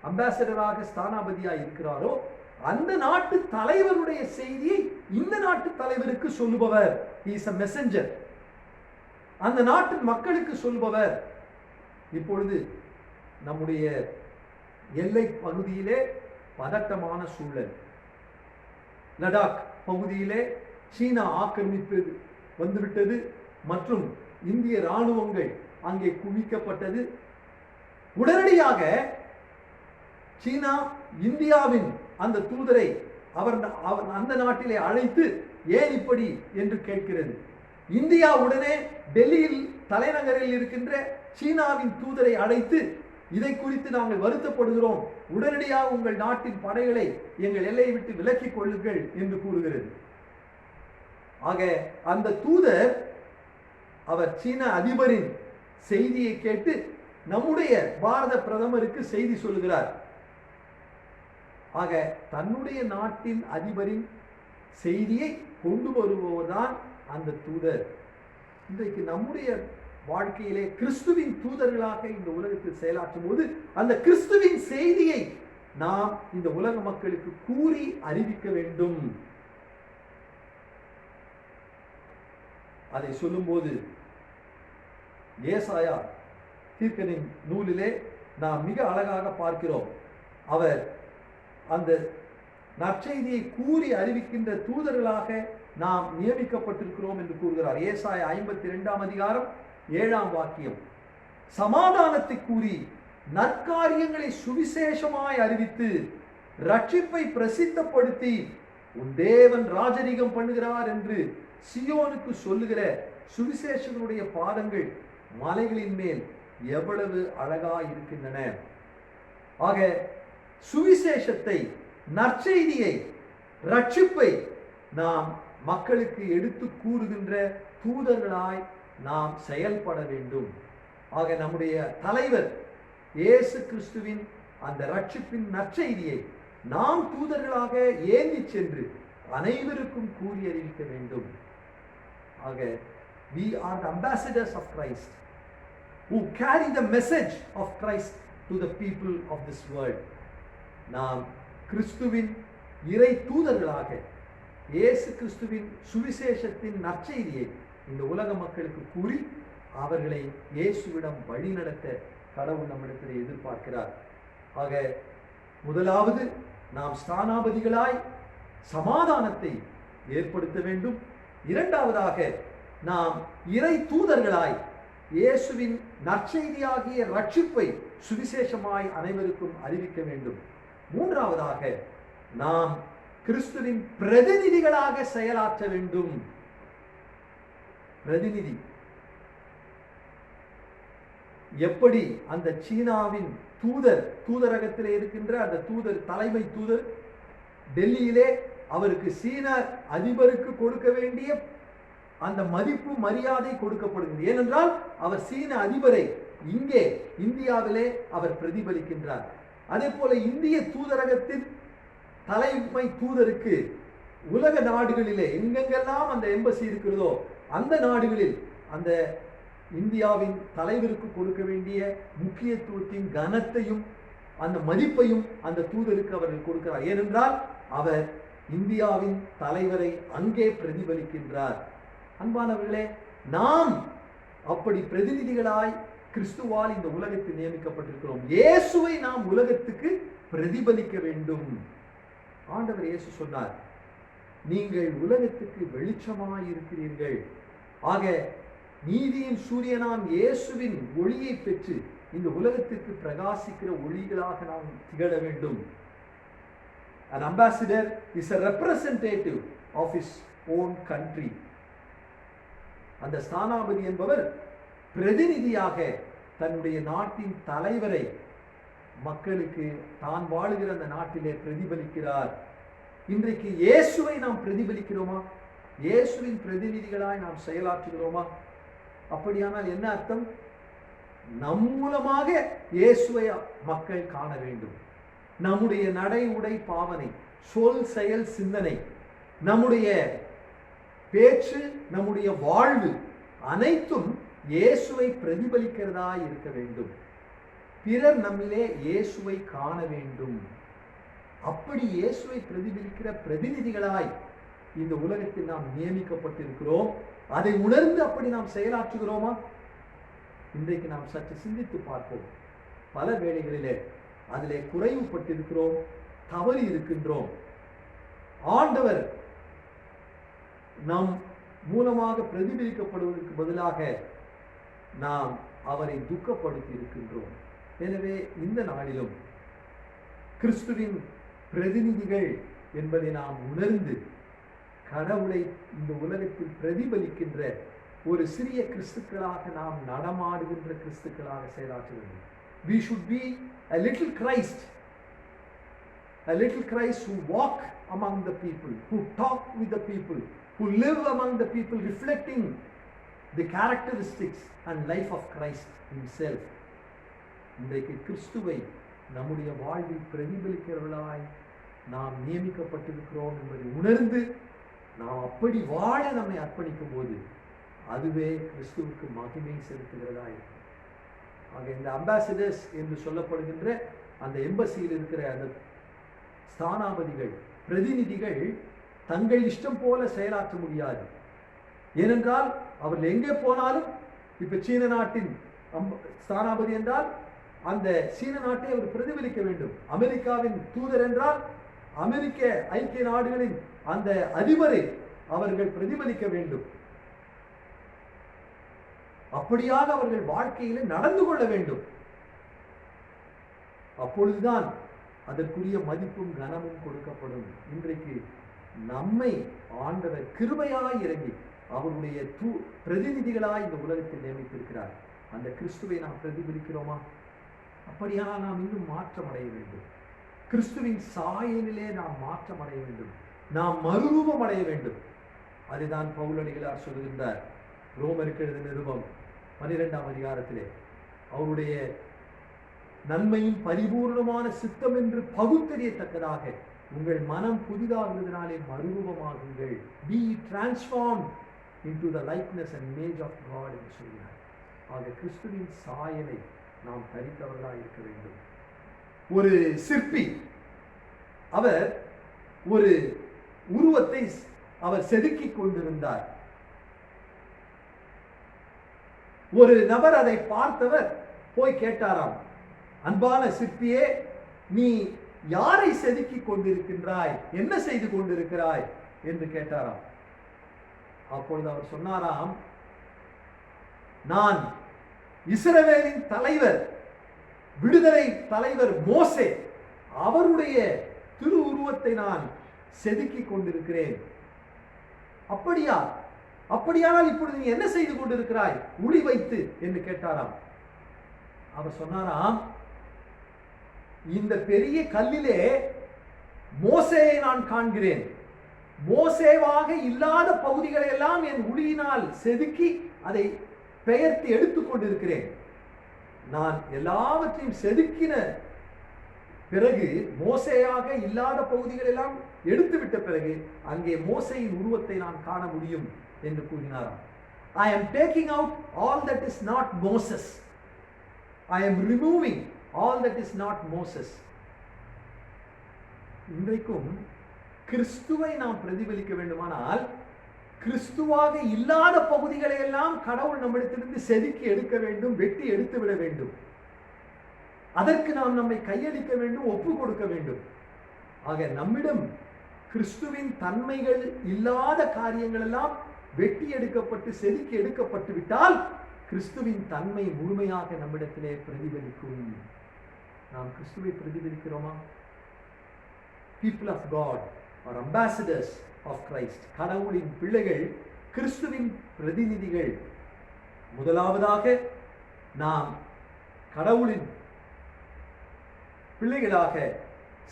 அம்பாசடராக ஸ்தானாபதியாய் இருக்கிறாரோ அந்த நாட்டு தலைவருடைய செய்தியை இந்த நாட்டு தலைவருக்கு சொல்லுபவர். He is a messenger. அந்த நாட்டின் மக்களுக்கு சொல்பவர். இப்பொழுது நம்முடைய எல்லை பகுதியிலே பதட்டமான சூழல். லடாக் பகுதியிலே சீனா ஆக்கிரமிப்பு வந்துவிட்டது மற்றும் இந்திய இராணுவங்கள் அங்கே குவிக்கப்பட்டது. உடனடியாக சீனா இந்தியாவின் அந்த தூதரை அவர் அந்த நாட்டிலே அழைத்து ஏன் இப்படி என்று கேட்கிறது. இந்தியா உடனே டெல்லியில் தலைநகரில் இருக்கின்ற சீனாவின் தூதரை அழைத்து இதை குறித்து நாங்கள் வருத்தப்படுகிறோம், உடனடியாக உங்கள் நாட்டின் படைகளை எங்கள் எல்லையை விட்டு விலக்கிக் கொள்ளுங்கள் என்று கூறுகிறது. ஆக அந்த தூதர் அவர் சீன அதிபரின் செய்தியை கேட்டு நம்முடைய பாரத பிரதமருக்கு செய்தி சொல்லுகிறார். ஆக தன்னுடைய நாட்டின் அதிபரின் செய்தியை கொண்டு வருபவர்தான் அந்த தூதர். இன்றைக்கு நம்முடைய வாழ்க்கையிலே கிறிஸ்துவின் தூதர்களாக இந்த உலகத்தில் செயலாற்றும் போது அந்த கிறிஸ்துவின் செய்தியை நாம் இந்த உலக மக்களுக்கு கூறி அறிவிக்க வேண்டும். அதை சொல்லும்போது ஏசாயா தீர்க்கனின் நூலிலே நாம் மிக அழகாக பார்க்கிறோம். அவர் அந்த நற்செய்தியை கூறி அறிவிக்கின்ற தூதர்களாக நாம் நியமிக்கப்பட்டிருக்கிறோம் என்று கூறுகிறார். ஏசாயா 52ஆம் அதிகாரம் 7ஆம் வாக்கியம், சமாதானத்தை கூறி நற்காரியங்களை சுவிசேஷமாய் அறிவித்து ரட்சிப்பை பிரசித்தப்படுத்தி உன் தேவன் ராஜரீகம் பண்ணுகிறார் என்று சியோனுக்கு சொல்லுகிற சுவிசேஷகனுடைய பாதங்கள் மலைகளின் மேல் எவ்வளவு அழகாய் இருக்கின்றன. ஆக சுவிசேஷத்தை, நற்செய்தியை, ரட்சிப்பை நாம் மக்களுக்கு எடுத்து கூறுகின்ற தூதர்களாய் நாம் செயல்பட வேண்டும். ஆக நம்முடைய தலைவர் இயேசு கிறிஸ்துவின் அந்த ரட்சிப்பின் நற்செய்தியை நாம் தூதர்களாக ஏந்தி சென்று அனைவருக்கும் கூறி அறிவிக்க வேண்டும். ஆக we are the ambassadors of Christ who carry the message of Christ to the people of this world. நாம் கிறிஸ்துவின் இறை தூதர்களாக இயேசு கிறிஸ்துவின் சுவிசேஷத்தின் நற்செய்தியை இந்த உலக மக்களுக்கு கூறி அவர்களை இயேசுவிடம் வழிநடத்த கடவுள் நம்மிடத்தில் எதிர்பார்க்கிறார். ஆக முதலாவது நாம் ஸ்தானாபதிகளாய் சமாதானத்தை ஏற்படுத்த வேண்டும். இரண்டாவதாக நாம் இறை தூதர்களாய் இயேசுவின் நற்செய்தியாகிய ரட்சிப்பை சுவிசேஷமாய் அனைவருக்கும் அறிவிக்க வேண்டும். மூன்றாவதாக நாம் கிறிஸ்துவின் பிரதிநிதிகளாக செயலாற்ற வேண்டும். பிரதிநிதி எப்படி அந்த சீனாவின் தூதரகத்திலே இருக்கின்ற அந்த தூதர், தலைமை தூதர் டெல்லியிலே அவருக்கு சீன அதிபருக்கு கொடுக்க வேண்டிய அந்த மதிப்பு மரியாதை கொடுக்கப்படுகிறது. ஏனென்றால் அவர் சீன அதிபரை இங்கே இந்தியாவிலே அவர் பிரதிபலிக்கின்றார். அதே போல இந்திய தூதரகத்தின் தலைமை தூதருக்கு உலக நாடுகளிலே எங்கெங்கெல்லாம் அந்த எம்பசி இருக்கிறதோ அந்த நாடுகளில் அந்த இந்தியாவின் தலைவருக்கு கொடுக்க வேண்டிய முக்கியத்துவத்தின் கனத்தையும் அந்த மதிப்பையும் அந்த தூதருக்கு அவர்கள் கொடுக்கிறார். ஏனென்றால் அவர் இந்தியாவின் தலைவரை அங்கே பிரதிபலிக்கின்றார். அன்பானவர்களே, நாம் அப்படி பிரதிநிதிகளாய் கிறிஸ்துவால் இந்த உலகத்தில் நியமிக்கப்பட்டிருக்கிறோம். இயேசுவை நாம் உலகத்துக்கு பிரதிபலிக்க வேண்டும். ஆண்டவர் இயேசு சொன்னார், நீங்கள் உலகத்துக்கு வெளிச்சமாய் இருக்கிறீர்கள். ஆக நீதியின் சூரியனாம் இயேசுவின் ஒளியை பெற்று இந்த உலகத்திற்கு பிரகாசிக்கிற ஒளிகளாக நாம் திகழ வேண்டும். An ambassador is a representative of his own country. அந்த ஸ்தானாபதி என்பவர் பிரதிநிதியாக தன்னுடைய நாட்டின் தலைவரை மக்களுக்கு தான் வாழுகிற அந்த நாட்டிலே பிரதிபலிக்கிறார். இன்றைக்கு இயேசுவை நாம் பிரதிபலிக்கிறோமா? இயேசுவின் பிரதிநிதிகளாய் நாம் செயலாற்றுகிறோமா? அப்படியானால் என்ன அர்த்தம்? நம் மூலமாக இயேசுவை மக்கள் காண வேண்டும். நம்முடைய நடை, உடை, பாவனை, சொல், செயல், சிந்தனை, நம்முடைய பேச்சு, நம்முடைய வாழ்வு அனைத்தும் இயேசுவை பிரதிபலிக்கிறதா இருக்க வேண்டும். பிறர் நம்மிலே இயேசுவை காண வேண்டும். அப்படி இயேசுவை பிரதிபலிக்கிற பிரதிநிதிகளாய் இந்த உலகத்தில் நாம் நியமிக்கப்பட்டிருக்கிறோம். அதை உணர்ந்து அப்படி நாம் செயலாற்றுகிறோமா? இன்றைக்கு நாம் சற்று சிந்தித்து பார்ப்போம். பல வேளைகளிலே அதிலே குறைவுபட்டிருக்கிறோம், தவறி இருக்கின்றோம். ஆண்டவர் நம் மூலமாக பிரதிபலிக்கப்படுவதற்கு பதிலாக நாம் அவரை துக்கப்படுத்தி இருக்கின்றோம். எனவே இந்த நாளிலும் கிறிஸ்துவின் பிரதிநிதிகள் என்பதை நாம் உணர்ந்து கடவுளை இந்த உலகத்தில் பிரதிபலிக்கின்ற ஒரு சிறிய கிறிஸ்துக்களாக நாம் நடமாடுகின்ற கிறிஸ்துக்களாக செயலாற்ற வேண்டும். We should be a little Christ who walk among the people, who talk with the people, who live among the people, reflecting the characteristics and life of Christ himself. இன்றைக்கு கிறிஸ்துவை நம்முடைய வாழ்வில் பிரதிபலிக்கிறவர்களாய் நாம் நியமிக்கப்பட்டிருக்கிறோம் என்பதை உணர்ந்து நாம் அப்படி வாழ நம்மை அர்ப்பணிக்கும் போது அதுவே கிறிஸ்துவுக்கு மகிமை செலுத்துகிறதா இருக்கும். ஆக இந்த அம்பாசிடர்ஸ் என்று சொல்லப்படுகின்ற அந்த எம்பசியில் இருக்கிற அந்த ஸ்தானாபதிகள், பிரதிநிதிகள் தங்கள் இஷ்டம் போல செயலாற்ற முடியாது. ஏனென்றால் அவர்கள் எங்கே போனாலும், இப்ப சீன நாட்டின் ஸ்தானாபதி என்றால் அந்த சீன நாட்டை அவர் பிரதிபலிக்க வேண்டும். அமெரிக்காவின் தூதர் என்றால் அமெரிக்க ஐக்கிய நாடுகளின் அந்த அதிபரை அவர்கள் பிரதிபலிக்க வேண்டும். அப்படியாக அவர்கள் வாழ்க்கையில நடந்து கொள்ள வேண்டும். அப்பொழுதுதான் அதற்குரிய மதிப்பும் கனமும் கொடுக்கப்படும். இன்றைக்கு நம்மை ஆண்டவர் கிருபையாய் இறங்கி அவருடைய பிரதிநிதிகளாய் இந்த உலகத்தில் நியமித்திருக்கிறார். அந்த கிறிஸ்துவை நாம் பிரதிபலிக்கிறோமா? அப்படியானால் நாம் இன்னும் மாற்றம் அடைய வேண்டும். கிறிஸ்துவின் சாயலிலே நாம் மாற்றம் அடைய வேண்டும். நாம் மறுரூபம் அடைய வேண்டும். அதுதான் பவுலடிகளார் சொல்கின்றார். ரோமருக்கு எழுதின நிருபம் 12ஆம் அதிகாரத்திலே அவருடைய நன்மையின் பரிபூர்ணமான சித்தம் என்று பகுத்தறியத்தக்கதாக உங்கள் மனம் புதிதாகுவதனாலே மறுரூபமாகுங்கள். Be transformed into the likeness and image of God என்று சொல்கிறார். ஆக கிறிஸ்துவின் சாயலை நாம் தரித்தவர்களாக இருக்க வேண்டும். ஒரு சிற்பி அவர் ஒரு உருவத்தை அவர் செதுக்கிக் கொண்டிருந்தார். ஒரு நபர் அதை பார்த்தவர் போய் கேட்டாராம், அன்பான சிற்பியே, நீ யாரை செதுக்கிக் கொண்டிருக்கின்றாய், என்ன செய்து கொண்டிருக்கிறாய் என்று கேட்டாராம். அப்பொழுது அவர் சொன்னாராம், நான் இஸ்ரவேலின் தலைவர், விடுதலை தலைவர் மோசே, அவருடைய திரு உருவத்தை நான் செதுக்கிக் கொண்டிருக்கிறேன். அப்படியா? அப்படியானால் இப்பொழுது நீ என்ன செய்து கொண்டிருக்கிறாய் உளி வைத்து என்று கேட்டாராம். அவர் சொன்னாராம், இந்த பெரிய கல்லிலே மோசேயை நான் காண்கிறேன், மோசேவாக இல்லாத பகுதிகளை எல்லாம் என் உளியினால் செதுக்கி அதை பெயர்த்து எடுத்துக்கொண்டிருக்கிறேன். நான் எல்லாவற்றையும் செதுக்கின பிறகு, மோசேயாக இல்லாத பகுதிகள் எல்லாம் எடுத்துவிட்ட பிறகு அங்கே மோசேயின் உருவத்தை நான் காண முடியும் என்று கூறினாராம். I am taking out all that is not Moses. I am removing all that is not Moses. இன்றைக்கும் கிறிஸ்துவை நாம் பிரதிபலிக்க வேண்டுமானால் கிறிஸ்துவாக இல்லாத பகுதிகளை எல்லாம் கடவுள் நம்மிடத்திலிருந்து செதுக்கி எடுக்க வேண்டும், வெட்டி எடுத்து விட வேண்டும். அதற்கு நாம் நம்மை கையளிக்க வேண்டும், ஒப்பு கொடுக்க வேண்டும். ஆக நம்மிடம் கிறிஸ்துவின் தன்மைகள் இல்லாத காரியங்கள் எல்லாம் வெட்டி எடுக்கப்பட்டு செதுக்கி எடுக்கப்பட்டு விட்டால் கிறிஸ்துவின் தன்மை முழுமையாக நம்மிடத்திலே பிரதிபலிக்கும். நாம் கிறிஸ்துவை பிரதிபலிக்கிறோமா? People of God are ambassadors of Christ. கடவுளின் பிள்ளைகள், கிறிஸ்துவின் பிரதிநிதிகள். முதலாவதாக நாம் கடவுளின் பிள்ளைகளாக,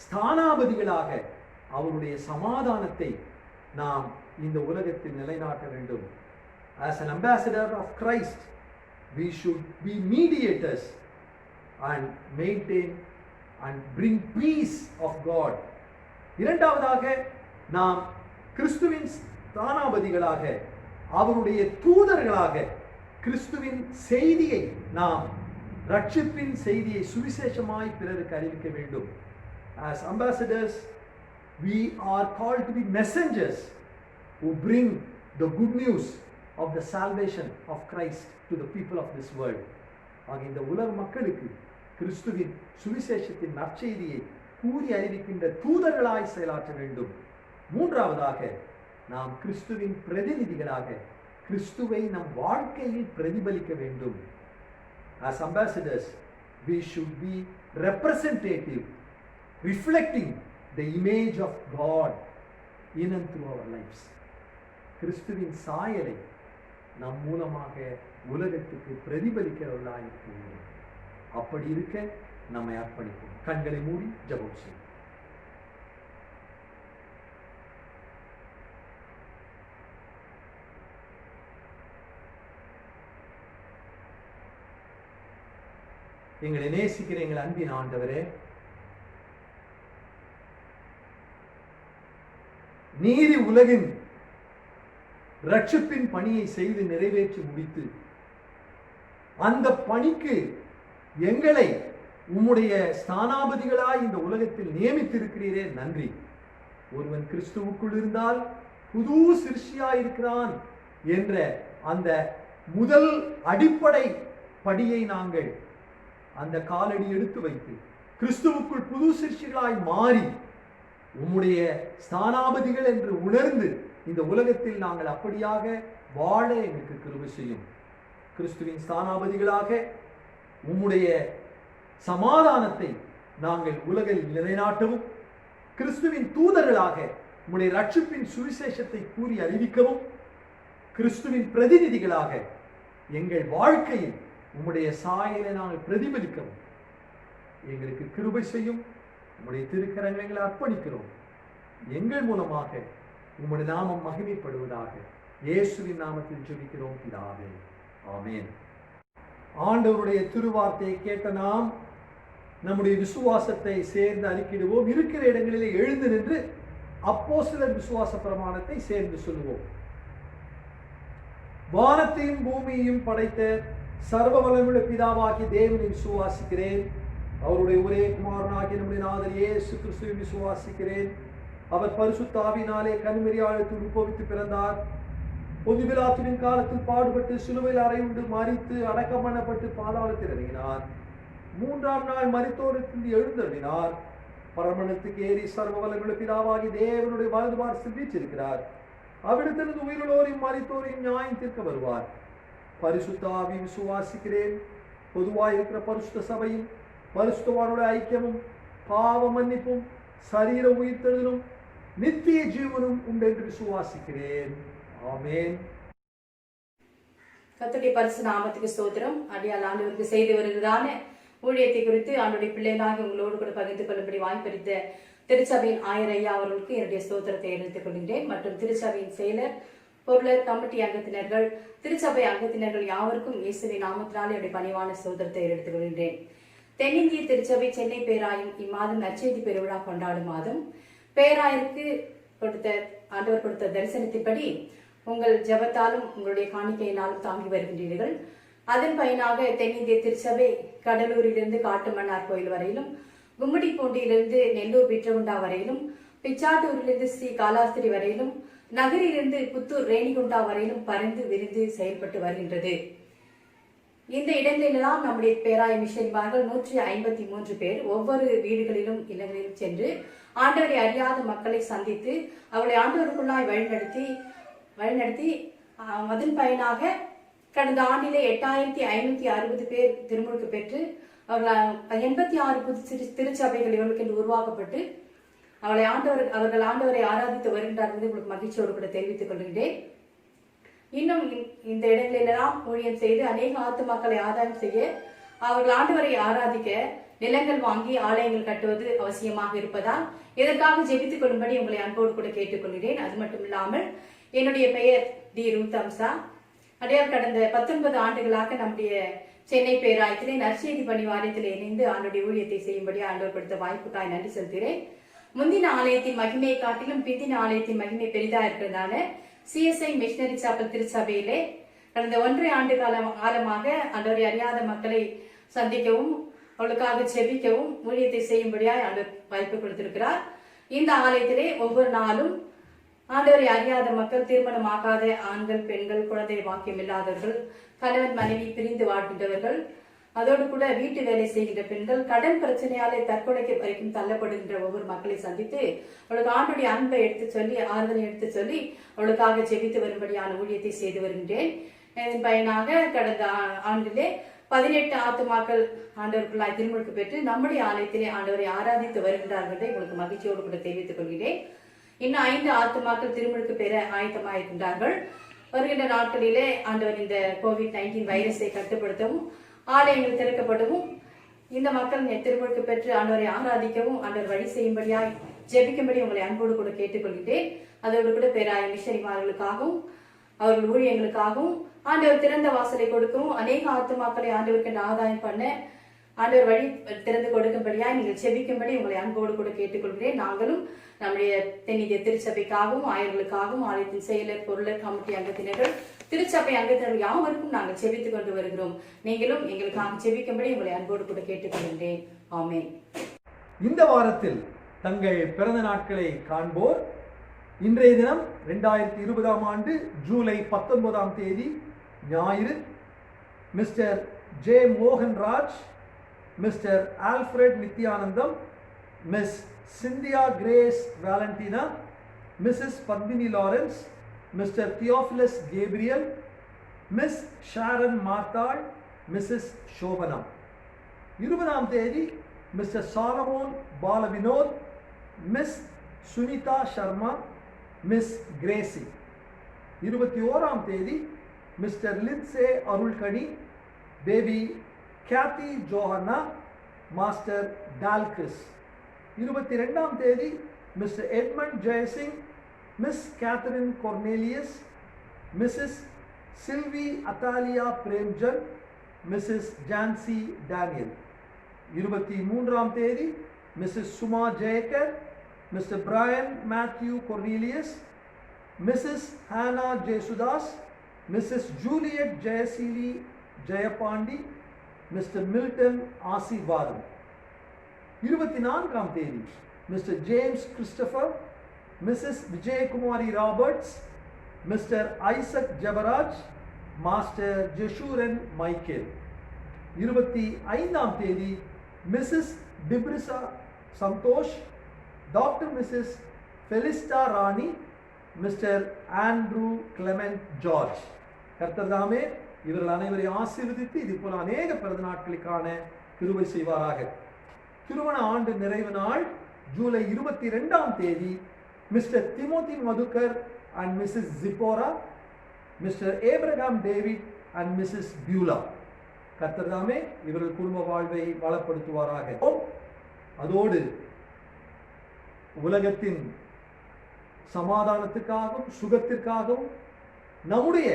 ஸ்தானாபதிகளாக அவருடைய சமாதானத்தை நாம் இந்த உலகத்தில் நிலைநாட்ட வேண்டும். As an ambassador of Christ, we should be mediators and maintain and bring peace of God. இரண்டாவதாக நாம் கிறிஸ்துவின் ஸ்தானாபதிகளாக, அவருடைய தூதர்களாக கிறிஸ்துவின் செய்தியை, நாம் ரட்சிப்பின் செய்தியை சுவிசேஷமாய் பிறருக்கு அறிவிக்க வேண்டும். As ambassadors, we are called to be messengers who bring the good news of the salvation of Christ to the people of this world. ஆக இந்த உலக மக்களுக்கு கிறிஸ்துவின் சுவிசேஷத்தின் நற்செய்தியை கூறி அறிவிக்கின்ற தூதர்களாய் செயலாற்ற வேண்டும். மூன்றாவதாக நாம் கிறிஸ்துவின் பிரதிநிதிகளாக கிறிஸ்துவை நம் வாழ்க்கையில் பிரதிபலிக்க வேண்டும். As ambassadors, we should be representative, reflecting the image of God in and through our lives. கிறிஸ்துவின் சாயலை நம் மூலமாக உலகத்துக்கு பிரதிபலிக்கிறவர்களாக இருக்க வேண்டும். அப்படி இருக்க நம்மை அர்ப்பணிப்போம். கண்களை மூடி ஜெபம் செய்வோம். எங்களை நேசிக்கிற எங்கள் அன்பின் ஆண்டவரே, நீதி உலகின் ரட்சிப்பின் பணியை செய்து நிறைவேற்றி முடித்து அந்த பணிக்கு எங்களை உம்முடைய ஸ்தானாபதிகளாய் இந்த உலகத்தில் நியமித்திருக்கிறீரே, நன்றி. ஒருவன் கிறிஸ்துவுக்குள் இருந்தால் புது சிருஷ்டியாய் இருக்கிறான் என்ற அந்த முதல் அடிப்படை படியை நாங்கள் அந்த காலடி எடுத்து வைத்து கிறிஸ்துவுக்குள் புது சிருஷ்டிகளாய் மாறி உம்முடைய ஸ்தானாபதிகள் என்று உணர்ந்து இந்த உலகத்தில் நாங்கள் அப்படியாக வாழ எங்களுக்கு கிருபை செய்யும். கிறிஸ்துவின் ஸ்தானாபதிகளாக உம்முடைய சமாதானத்தை நாங்கள் உலகில் நிலைநாட்டவும், கிறிஸ்துவின் தூதர்களாக உம்முடைய ரட்சிப்பின் சுவிசேஷத்தை கூறி அறிவிக்கவும், கிறிஸ்துவின் பிரதிநிதிகளாக எங்கள் வாழ்க்கையில் உம்முடைய சாயலை நாங்கள் பிரதிபலிக்கவும் எங்களுக்கு கிருபை செய்யும். உம்முடைய திருக்கரங்களை அர்ப்பணிக்கிறோம். எங்கள் மூலமாக உம்முடைய நாமம் மகிமைப்படுவதாக. இயேசுவின் நாமத்தில் ஜெபிக்கிறோம் பிதாவே, ஆமென். ஆண்டவருடைய திருவார்த்தையை கேட்ட நாம் நம்முடைய விசுவாசத்தை சேர்ந்து அறிக்கையிடுவோம். இருக்கிற இடங்களிலே எழுந்து நின்று அப்போஸ்தலர் விசுவாச பிரமாணத்தை சேர்ந்து சொல்லுவோம். வானத்தையும் பூமியையும் படைத்த சர்வ வல்லமையுள்ள பிதாவாகிய தேவனை விசுவாசிக்கிறேன். அவருடைய ஒரே குமாரனாகிய நம்முடைய நாதர் இயேசு கிறிஸ்துவை விசுவாசிக்கிறேன். அவர் பரிசுத்த ஆவியினாலே கன்னிமரியாளுக்கு உட்பவித்து பிறந்தார். பொது பிலாத்துவின் காலத்தில் பாடுபட்டு சிலுவையில் அறையுண்டு மரித்து அடக்கம் பண்ணப்பட்டு பாதாளத்தில் இறங்கினார். மூன்றாம் நாள் மரித்தோரிலிருந்து எழுந்தருளினார். பரமண்டலத்துக்கு ஏறி சர்வ வல்லமையுள்ள பிதாவாகிய தேவனுடைய வலது பார்சத்தில் வீற்றிருக்கிறார். அவ்விடத்திலிருந்து உயிருள்ளோரையும் மரித்தோரையும் நியாயம் தீர்க்க வருவார். பரிசுத்த ஆவி விசுவாசிக்கிறேன். பொதுவாக இருக்கிற பரிசுத்த சபையும் பரிசுத்தவானுடைய ஐக்கியமும் பாவ மன்னிப்பும் சரீர உயிர்த்தெழுதலும் நித்திய ஜீவனும் உண்டு என்று விசுவாசிக்கிறேன். ஆமென். கர்த்தருடைய பரிசுத்த நாமத்துக்கு ஸ்தோத்திரம். அடியால் ஆண்டவருக்கு செய்து வருகிறதான ஊழியத்தை குறித்து ஆண்டுடைய பிள்ளைகளாக உங்களோடு கூட பகிர்ந்து கொள்ளப்படி வாய்ப்பளித்த திருச்சபையின் ஆயர் ஐயா அவர்களுக்கு என்னுடைய ஸ்தோத்திரத்தை எடுத்துக் கொள்கின்றேன். மற்றும் திருச்சபையின் செயலர், பொருளர், கமிட்டி அங்கத்தினர்கள், திருச்சபை அங்கத்தினர்கள் யாவருக்கும் இயேசுவின் நாமத்தினாலே என்னுடைய பணிவான ஸ்தோத்திரத்தை எடுத்துக் கொள்கின்றேன். தென்னிந்திய திருச்சபை சென்னை பேராயம் இம்மாதம் நற்செய்தி பெருவிழா கொண்டாடும் மாதம். பேராயருக்கு ஆண்டவர் கொடுத்த தரிசனத்தின்படி உங்கள் ஜெபத்தாலும் உங்களுடைய காணிக்கையினாலும் தாங்கி வருகின்றீர்கள். அதன் பயனாக தென்னிந்திய திருச்சபை கடலூரிலிருந்து காட்டுமன்னார் கோயில் வரையிலும், கும்மிடிப்பூண்டியிலிருந்து நெல்லூர் பிற்றகுண்டா வரையிலும், பிச்சாட்டூரிலிருந்து ஸ்ரீ காலாஸ்திரி வரையிலும், நகரிலிருந்து புத்தூர் ரேணிகுண்டா வரையிலும் பறந்து விரிந்து செயல்பட்டு வருகின்றது. இந்த இடங்களிலெல்லாம் நம்முடைய பேராய மிஷனரிமார்கள் 153 பேர் ஒவ்வொரு வீடுகளிலும் இல்லங்களிலும் சென்று ஆண்டவரை அறியாத மக்களை சந்தித்து அவர்களை ஆண்டவருக்குள்ளாய் வழிநடத்தி அதன் பயனாக கடந்த ஆண்டிலே 8560 பேர் திருமுழுக்கு பெற்று அவர்கள் 86 புது திருச்சபைகள் இவர்களுக்கு உருவாக்கப்பட்டு அவர்கள் ஆண்டவரை ஆராதித்து வருகின்றார் என்பதை உங்களுக்கு மகிழ்ச்சியோடு கூட தெரிவித்துக் கொள்கின்றேன். இன்னும் இந்த இடங்களிலெல்லாம் ஊழியம் செய்து அநேக ஆத்துமாக்களை ஆதாயம் செய்ய அவர்கள் ஆண்டவரை ஆராதிக்க நிலங்கள் வாங்கி ஆலயங்கள் கட்டுவது அவசியமாக இருப்பதால் இதற்காக ஜெபித்துக் கொள்ளும்படி உங்களை அன்போடு கூட கேட்டுக்கொள்கிறேன். அது மட்டும் இல்லாமல் என்னுடைய பெயர் டி. ரூத் அம்சா. அடையார் கடந்த 19 ஆண்டுகளாக நம்முடைய சென்னை பேராயத்திலே நற்செய்தி பணி வாரியத்தில் இணைந்து ஆண்டுடைய ஊழியத்தை செய்யும்படி ஆண்டவர் கொடுத்த வாய்ப்புக்காய் நன்றி செலுத்துகிறேன். முந்தின ஆலயத்தின் மகிமையை காட்டிலும் பிந்தின ஆலயத்தின் மகிமை பெரிதா இருக்கிறதால CSI மிஷனரி சாப்பல் திருச்சபையிலே கடந்த 1.5 ஆண்டு காலமாக ஆண்டவரை அறியாத மக்களை சந்திக்கவும் அவளுக்காக ஜெபிக்கவும் ஊழியத்தை செய்யும்படியாய் ஆண்டவர் வாய்ப்பு கொடுத்திருக்கிறார். இந்த ஆலயத்திலே ஒவ்வொரு நாளும் ஆண்டவரை அறியாத மக்கள், திருமணமாகாத ஆண்கள், பெண்கள், குழந்தை வாக்கியம் இல்லாதவர்கள், கணவன் மனைவி பிரிந்து வாழ்கின்றவர்கள், அதோடு கூட வீட்டு வேலை செய்கின்ற பெண்கள், கடன் பிரச்சனையாலே தற்கொலைக்கு வரைக்கும் தள்ளப்படுகின்ற ஒவ்வொரு மக்களை சந்தித்து அவளுக்கு ஆண்டுடைய அன்பை எடுத்து சொல்லி, ஆறுதலை எடுத்து சொல்லி அவளுக்காக ஜெபித்து வரும்படியான ஊழியத்தை செய்து வருகின்றேன். இதன் பயனாக கடந்த ஆண்டிலே 18 ஆத்துமாக்கள் ஆண்டவருக்குள்ளாய் திருமுழுக்கு பெற்று நம்முடைய ஆலயத்திலே ஆண்டவரை ஆராதித்து வருகின்றார்கள் என்பதை உங்களுக்கு மகிழ்ச்சியோடு கூட தெரிவித்துக் கொள்கிறேன். இன்னும் 5 ஆத்துமாக்கள் திருமுழுக்கு பெற ஆயத்தமாயிருக்கின்றார்கள். வருகின்ற நாட்களிலே ஆண்டவர் இந்த COVID-19 வைரஸை கட்டுப்படுத்தவும் ஆலயங்கள் திறக்கப்படவும் இந்த மக்கள் திருமுழுக்கு பெற்று ஆண்டவரை ஆராதிக்கவும் ஆண்டவர் வழி செய்யும்படியாய் ஜெபிக்கும்படி உங்களை அன்போடு கூட கேட்டுக்கொள்கிறேன். அதோடு கூட பேராய மிஷனரிமார்களுக்காகவும் அவர்கள் ஊழியங்களுக்காகவும் ஆண்டவர் திறந்த வாசலை கொடுக்கவும் அநேக ஆத்துமாக்களை ஆண்டவருக்கு ஆதாயம் பண்ண ஆண்டவர் வழி திறந்து கொடுக்கும்படியாய் நீங்கள் ஜெபிக்கும்படி உங்களை அன்போடு கூட கேட்டுக்கொள்கிறேன். நாங்களும் நம்முடைய தென்னிந்திய திருச்சபைக்காகவும் ஆயர்களுக்காகவும் ஆலயத்தின் செயலர், பொருளர், கமிட்டி அங்கத்தினர்கள், திருச்சபை அங்கத்தினர்கள் யாவருக்கும் நாங்கள் ஜெபித்துக் கொண்டு வருகிறோம். நீங்களும் எங்களுக்காக ஜெபிக்கும்படி உங்களை அன்போடு கூட கேட்டுக்கொள்கின்றேன். ஆமென். இந்த வாரத்தில் தங்கள் பிறந்த நாட்களை காண்போர் இன்றைய தினம் 2020 ஆண்டு ஜூலை 19 தேதி ஞாயிறு Mr J Mohanraj, Mr Alfred Nithyanandam, miss Cynthia Grace Valentina, Mrs Padmini Lawrence, Mr Theophilus Gabriel, miss Sharon Marthal, Mrs Sobhana. 20 தேதி Mr Solomon Balavinoth, miss Sunitha Sharma, miss Gracy. 21 தேதி Mr Lincy Arulgani, baby Kathy Johanna, master Dalkis. 22 தேதி Mr Edmund Jayasingh, miss Catherine Cornelius, Mrs Silvi Athaliah Premjan, Mrs Jhansi Daniel. 23 தேதி Mrs Suma Jayakar, Mr Brian Mathew Cornelius, Mrs Hannah Jayasudas, Mrs Juliet Jayaseeli Jayapandi, Mr Milton Aseervatham. 24 தேதி Mr James Christopher, Mrs Vijayakumari Roberts, Mr Isaac Jabaraj, master Jeshurun Michael. 25 தேதி Mrs Tiprisa Santhosh, doctor Mrs Felista Rani, Mr Andrew Clement George. கர்த்தர் தாமே இவர்கள் அனைவரையும் ஆசீர்வதித்து இது போல அநேக பிறந்த நாட்களுக்கான கிருபை செய்வாராக. திருமண ஆண்டு நிறைவு நாள் ஜூலை 22 தேதி mister Timothy Madhukar and missus Zipporah, mister Abraham David and missus Beulah. கர்த்தர் தாமே இவர்கள் குடும்ப வாழ்வை வளப்படுத்துவாராக. அதோடு உலகத்தின் சமாதானத்துக்காகவும் சுகத்திற்காகவும் நம்முடைய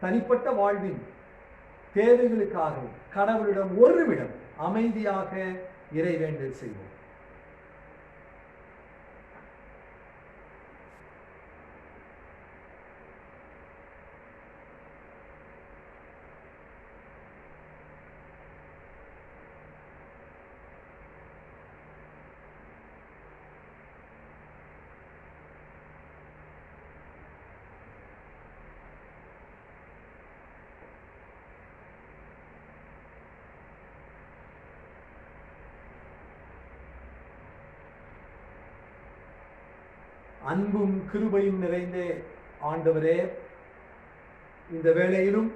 தனிப்பட்ட வாழ்வின் தேவைகளுக்காகவும் கடவுளிடம் ஒரு நிமிடம் அமைதியாக இறைவேண்டல் செய்வோம். அன்பும் கிருபையும் நிறைந்த ஆண்டவரே, இந்த வேளையிலும்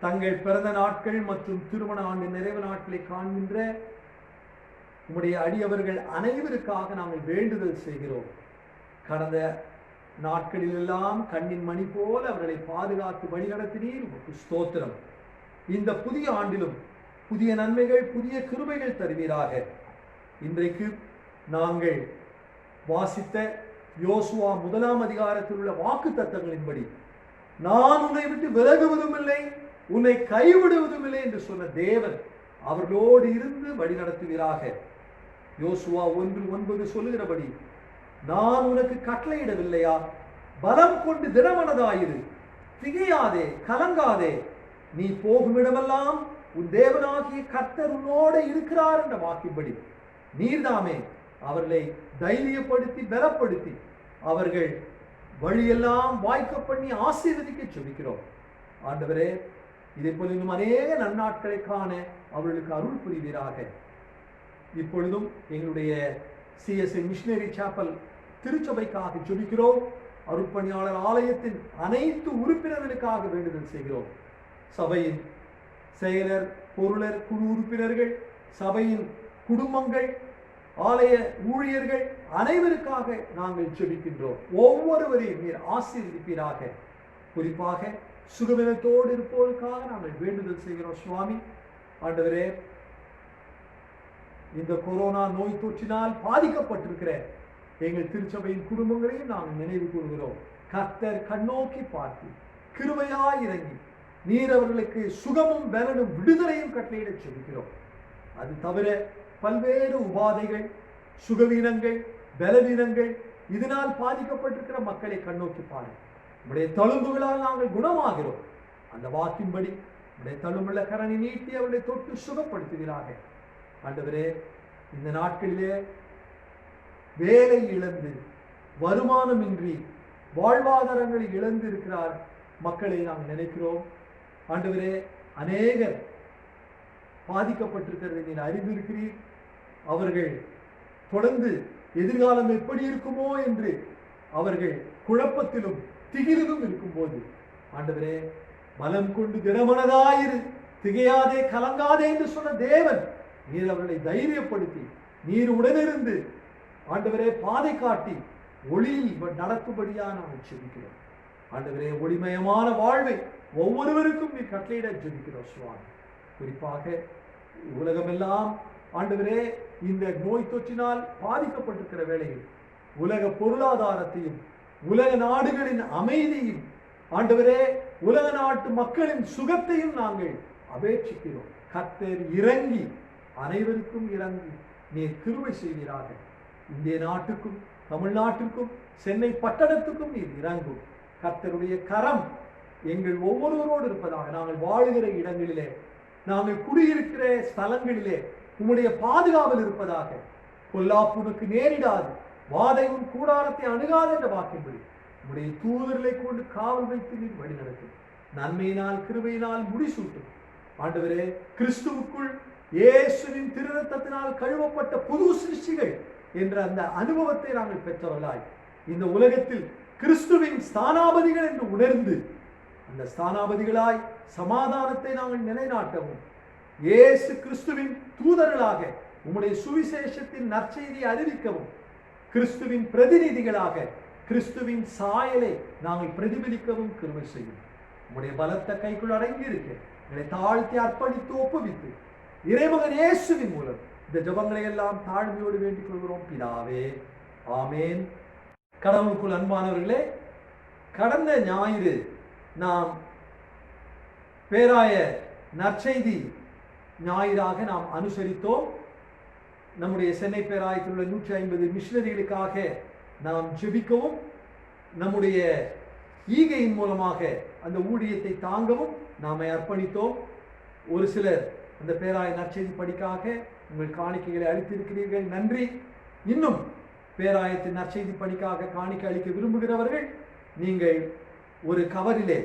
தங்கள் பிறந்த நாட்கள் மற்றும் திருமண ஆண்டு நிறைவு நாட்களை காண்கின்ற உம்முடைய அடியவர்கள் அனைவருக்காக நாங்கள் வேண்டுதல் செய்கிறோம். கடந்த நாட்களிலெல்லாம் கண்ணின் மணி போல அவர்களை பாதுகாத்து வழிநடத்தினீர், உமக்கு ஸ்தோத்திரம். இந்த புதிய ஆண்டிலும் புதிய நன்மைகள் புதிய கிருபைகள் தருவீராக. இன்றைக்கு நாங்கள் வாசித்த யோசுவா 1ஆம் அதிகாரத்தில் உள்ள வாக்கு தத்தங்களின்படி நான் உன்னை விட்டு விலகுவதும் இல்லை, உன்னை கைவிடுவதும் இல்லை என்று சொன்ன தேவன் அவர்களோடு இருந்து வழி நடத்துவீராக. யோசுவா 1:9 சொல்லுகிறபடி, நான் உனக்கு கட்டளையிடவில்லையா? பலம் கொண்டு திடமனதாயிரு, திகையாதே, கலங்காதே, நீ போகும் இடமெல்லாம் உன் தேவனாகிய கர்த்தர் உன்னோடு இருக்கிறார் என்ற வாக்கின்படி நீர்தாமே அவர்களை தைரியப்படுத்தி பலப்படுத்தி அவர்கள் வழியெல்லாம் வாய்க்க பண்ணி ஆசீர்வதிக்க சொல்லிக்கிறோம். ஆண்டவரே, இதை போல இன்னும் அநேக நன்னாட்களை காண அவர்களுக்கு அருள் புரிவீராக. இப்பொழுதும் எங்களுடைய CSI மிஷனரி சாப்பல் திருச்சபைக்காக ஜெபிக்கிறோம். அருட்பணியாளர் ஆலயத்தின் அனைத்து உறுப்பினர்களுக்காக வேண்டுதல் செய்கிறோம். சபையின் செயலர், பொருளர், குழு உறுப்பினர்கள், சபையின் குடும்பங்கள், ஆலய ஊழியர்கள் அனைவருக்காக நாங்கள் ஜெபிக்கின்றோம். ஒவ்வொருவரையும் நீர் ஆசீர்வதிப்பீராக. குறிப்பாக சுகவீனத்தோடு இருப்போருக்காக நாங்கள் வேண்டுதல் செய்கிறோம். சுவாமி ஆண்டவரே, இந்த கொரோனா நோய் தொற்றினால் பாதிக்கப்பட்டிருக்கிற எங்கள் திருச்சபையின் குடும்பங்களையும் நாங்கள் நினைவு கூறுகிறோம். கர்த்தர் கண்ணோக்கி பார்த்து கிருபையாய் இறங்கி நீர் அவர்களுக்கு சுகமும் பலனும் விடுதலையும் கட்டளையிட சொல்கிறோம். அது தவிர பல்வேறு உபாதைகள், சுகவீனங்கள், பலவீனங்கள் இதனால் பாதிக்கப்பட்டிருக்கிற மக்களை கண்ணோக்கி பாருங்கள். நம்முடைய தழும்புகளால் நாங்கள் குணமாகிறோம். அந்த வாக்கின்படி நம்முடைய தழும்புள்ள கரணி நீட்டி அவர்களை தொட்டு சுகப்படுத்துகிறார்கள். ஆண்டவரே, இந்த நாட்களிலே வேலை இழந்து வருமானமின்றி வாழ்வாதாரங்களை இழந்து இருக்கிறார் மக்களை நாங்கள் நினைக்கிறோம். ஆண்டவரே, அநேகர் பாதிக்கப்பட்டிருக்கிறதை நீர் அறிந்திருக்கிறீர். அவர்கள் தொடர்ந்து எதிர்காலம் எப்படி இருக்குமோ என்று அவர்கள் குழப்பத்திலும் திகிலும் இருக்கும்போது, ஆண்டவரே, பலம் கொண்டு திடமனதாயிரு, திகையாதே, கலங்காதே என்று சொன்ன தேவன் நீர் அவர்களை தைரியப்படுத்தி நீர் உடனிருந்து ஆண்டவரே பாதை காட்டி ஒளியில் நடத்தும்படியா நாங்கள் ஜெபிக்கிறோம். ஆண்டவரே, ஒளிமயமான வாழ்வை ஒவ்வொருவருக்கும் நீர் கட்டளையிட ஜெபிக்கிறோம். சுவாமி, குறிப்பாக உலகமெல்லாம் ஆண்டவரே இந்த நோய் தொற்றினால் பாதிக்கப்பட்டிருக்கிற வேளையில் உலக பொருளாதாரத்தையும் உலக நாடுகளின் அமைதியும் ஆண்டவரே உலக நாட்டு மக்களின் சுகத்தையும் நாங்கள் அபேட்சிக்கிறோம். கர்த்தர் இறங்கி அனைவருக்கும் இறங்கி நீர் கிருபை செய்வீராக. இந்திய நாட்டுக்கும் தமிழ்நாட்டுக்கும் சென்னை பட்டணத்துக்கும் நீர் இறங்கும். கர்த்தருடைய கரம் எங்கள் ஒவ்வொருவரோடு இருப்பதாக. நாங்கள் வாழுகிற இடங்களிலே, நாங்கள் குடியிருக்கிற ஸ்தலங்களிலே உம்முடைய பாதுகாவல் இருப்பதாக. பொல்லாப்புனுக்கு நேரிடாது, வாதை உன் கூடாரத்தை அணுகாது என்ற வாக்கின்படி உம்முடைய தூதர்களை கொண்டு காவல் வைத்து நீர் வழி நடத்தும். நன்மையினால் கிருபையினால் முடிசூட்டும். ஆண்டவரே, கிறிஸ்துவுக்குள் இயேசுவின் திருரத்தத்தினால் கழுவப்பட்ட புது சிருஷ்டிகள் என்ற அந்த அனுபவத்தை நாங்கள் பெற்றவர்களாய் இந்த உலகத்தில் கிறிஸ்துவின் ஸ்தானாபதிகள் என்று உணர்ந்து அந்த ஸ்தானாபதிகளாய் சமாதானத்தை நாங்கள் நிலைநாட்டவும், இயேசு கிறிஸ்துவின் தூதர்களாக உம்முடைய சுவிசேஷத்தின் நற்செய்தியை அறிவிக்கவும், கிறிஸ்துவின் பிரதிநிதிகளாக கிறிஸ்துவின் சாயலை நாங்கள் பிரதிபலிக்கவும் கிருபை செய்யும். உம்முடைய பலத்த கைக்குள் அடங்கி இருக்க எங்களை தாழ்த்தி அர்ப்பணித்து ஒப்புவித்து இறைமகன் இயேசுவின் மூலம் இந்த ஜெபங்களை எல்லாம் தாழ்மையோடு வேண்டிக் கொள்கிறோம் பிதாவே, ஆமேன். கடவுளுக்குள் அன்பானவர்களே, கடந்த ஞாயிறு நாம் பேராய நற்செய்தி ஞாயிறாக நாம் அனுசரித்தோம். நம்முடைய சென்னை பேராயத்தில் உள்ள 150 மிஷனரிகளுக்காக நாம் ஜெபிக்கவும், நம்முடைய ஈகையின் மூலமாக அந்த ஊழியத்தை தாங்கவும் நாமை அர்ப்பணித்தோம். ஒரு சிலர் அந்த பேராய நற்செய்தி பணிக்காக உங்கள் காணிக்கைகளை அளித்திருக்கிறீர்கள், நன்றி. இன்னும் பேராயத்தின் நற்செய்தி பணிக்காக காணிக்கை அளிக்க விரும்புகிறவர்கள் நீங்கள் ஒரு கவரிலே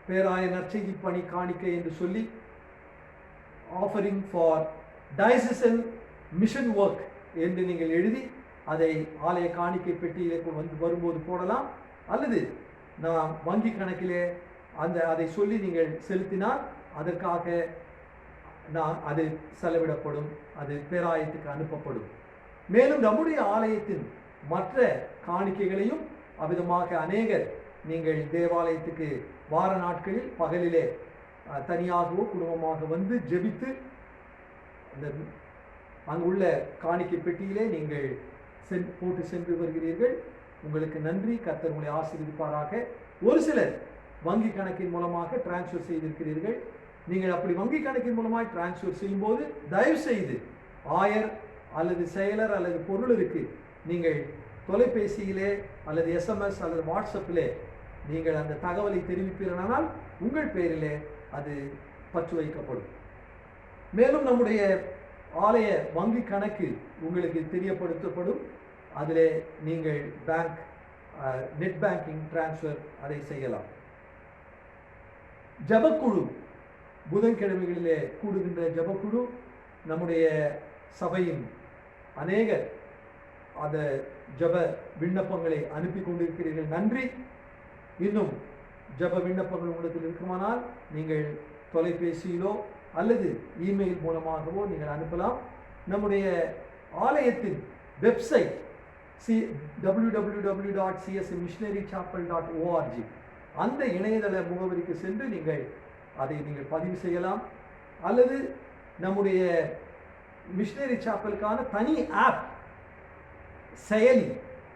பேராய நற்செய்தி பணி காணிக்கை என்று சொல்லி offering for diocesan mission work என்று நீங்கள் எழுதி அதை ஆலய காணிக்கை பெட்டியிலே வரும்போது போடலாம். அல்லது நாம் வங்கி கணக்கிலே அதை சொல்லி நீங்கள் செலுத்தினால் அதற்காக அது செலவிடப்படும், அது பேராயத்துக்கு அனுப்பப்படும். மேலும் நம்முடைய ஆலயத்தின் மற்ற காணிக்கைகளையும் அவ்விதமாக அநேகர் நீங்கள் தேவாலயத்துக்கு வார நாட்களில் பகலிலே தனியாகவோ குடும்பமாக வந்து ஜெபித்து அந்த அங்குள்ள காணிக்கை பெட்டியிலே நீங்கள் போட்டு சென்று வருகிறீர்கள். உங்களுக்கு நன்றி. கர்த்தர் உங்களை ஆசீர்வதிப்பாராக. ஒரு சிலர் வங்கி கணக்கின் மூலமாக டிரான்ஸ்ஃபர் செய்திருக்கிறீர்கள். நீங்கள் அப்படி வங்கி கணக்கின் மூலமாக டிரான்ஸ்ஃபர் செய்யும்போது தயவு செய்து ஆயர் அல்லது செயலர் அல்லது பொருளருக்கு நீங்கள் தொலைபேசியிலே அல்லது SMS அல்லது வாட்ஸ்அப்பிலே நீங்கள் அந்த தகவலை தெரிவிப்பீர்களானால் உங்கள் பேரிலே அது பற்று வைக்கப்படும். மேலும் நம்முடைய ஆலய வங்கி கணக்கு உங்களுக்கு தெரியப்படுத்தப்படும். அதிலே நீங்கள் நெட் பேங்கிங் டிரான்ஸ்ஃபர் அதை செய்யலாம். ஜபக்குழு, புதன்கிழமைகளிலே கூடுகின்ற ஜபக்குழு, நம்முடைய சபையின் அநேகர் அந்த ஜப விண்ணப்பங்களை அனுப்பி கொண்டிருக்கிறீர்கள், நன்றி. இன்னும் ஜப விண்ணப்பங்கள் உங்களிடத்தில் இருக்குமானால் நீங்கள் தொலைபேசியிலோ அல்லது இமெயில் மூலமாகவோ நீங்கள் அனுப்பலாம். நம்முடைய ஆலயத்தின் வெப்சைட் www.csmissionarychapel.org அந்த இணையதள முகவரிக்கு சென்று நீங்கள் அதை பதிவு செய்யலாம். அல்லது நம்முடைய மிஷனரி சாப்பலுக்கான தனி ஆப் செயலி,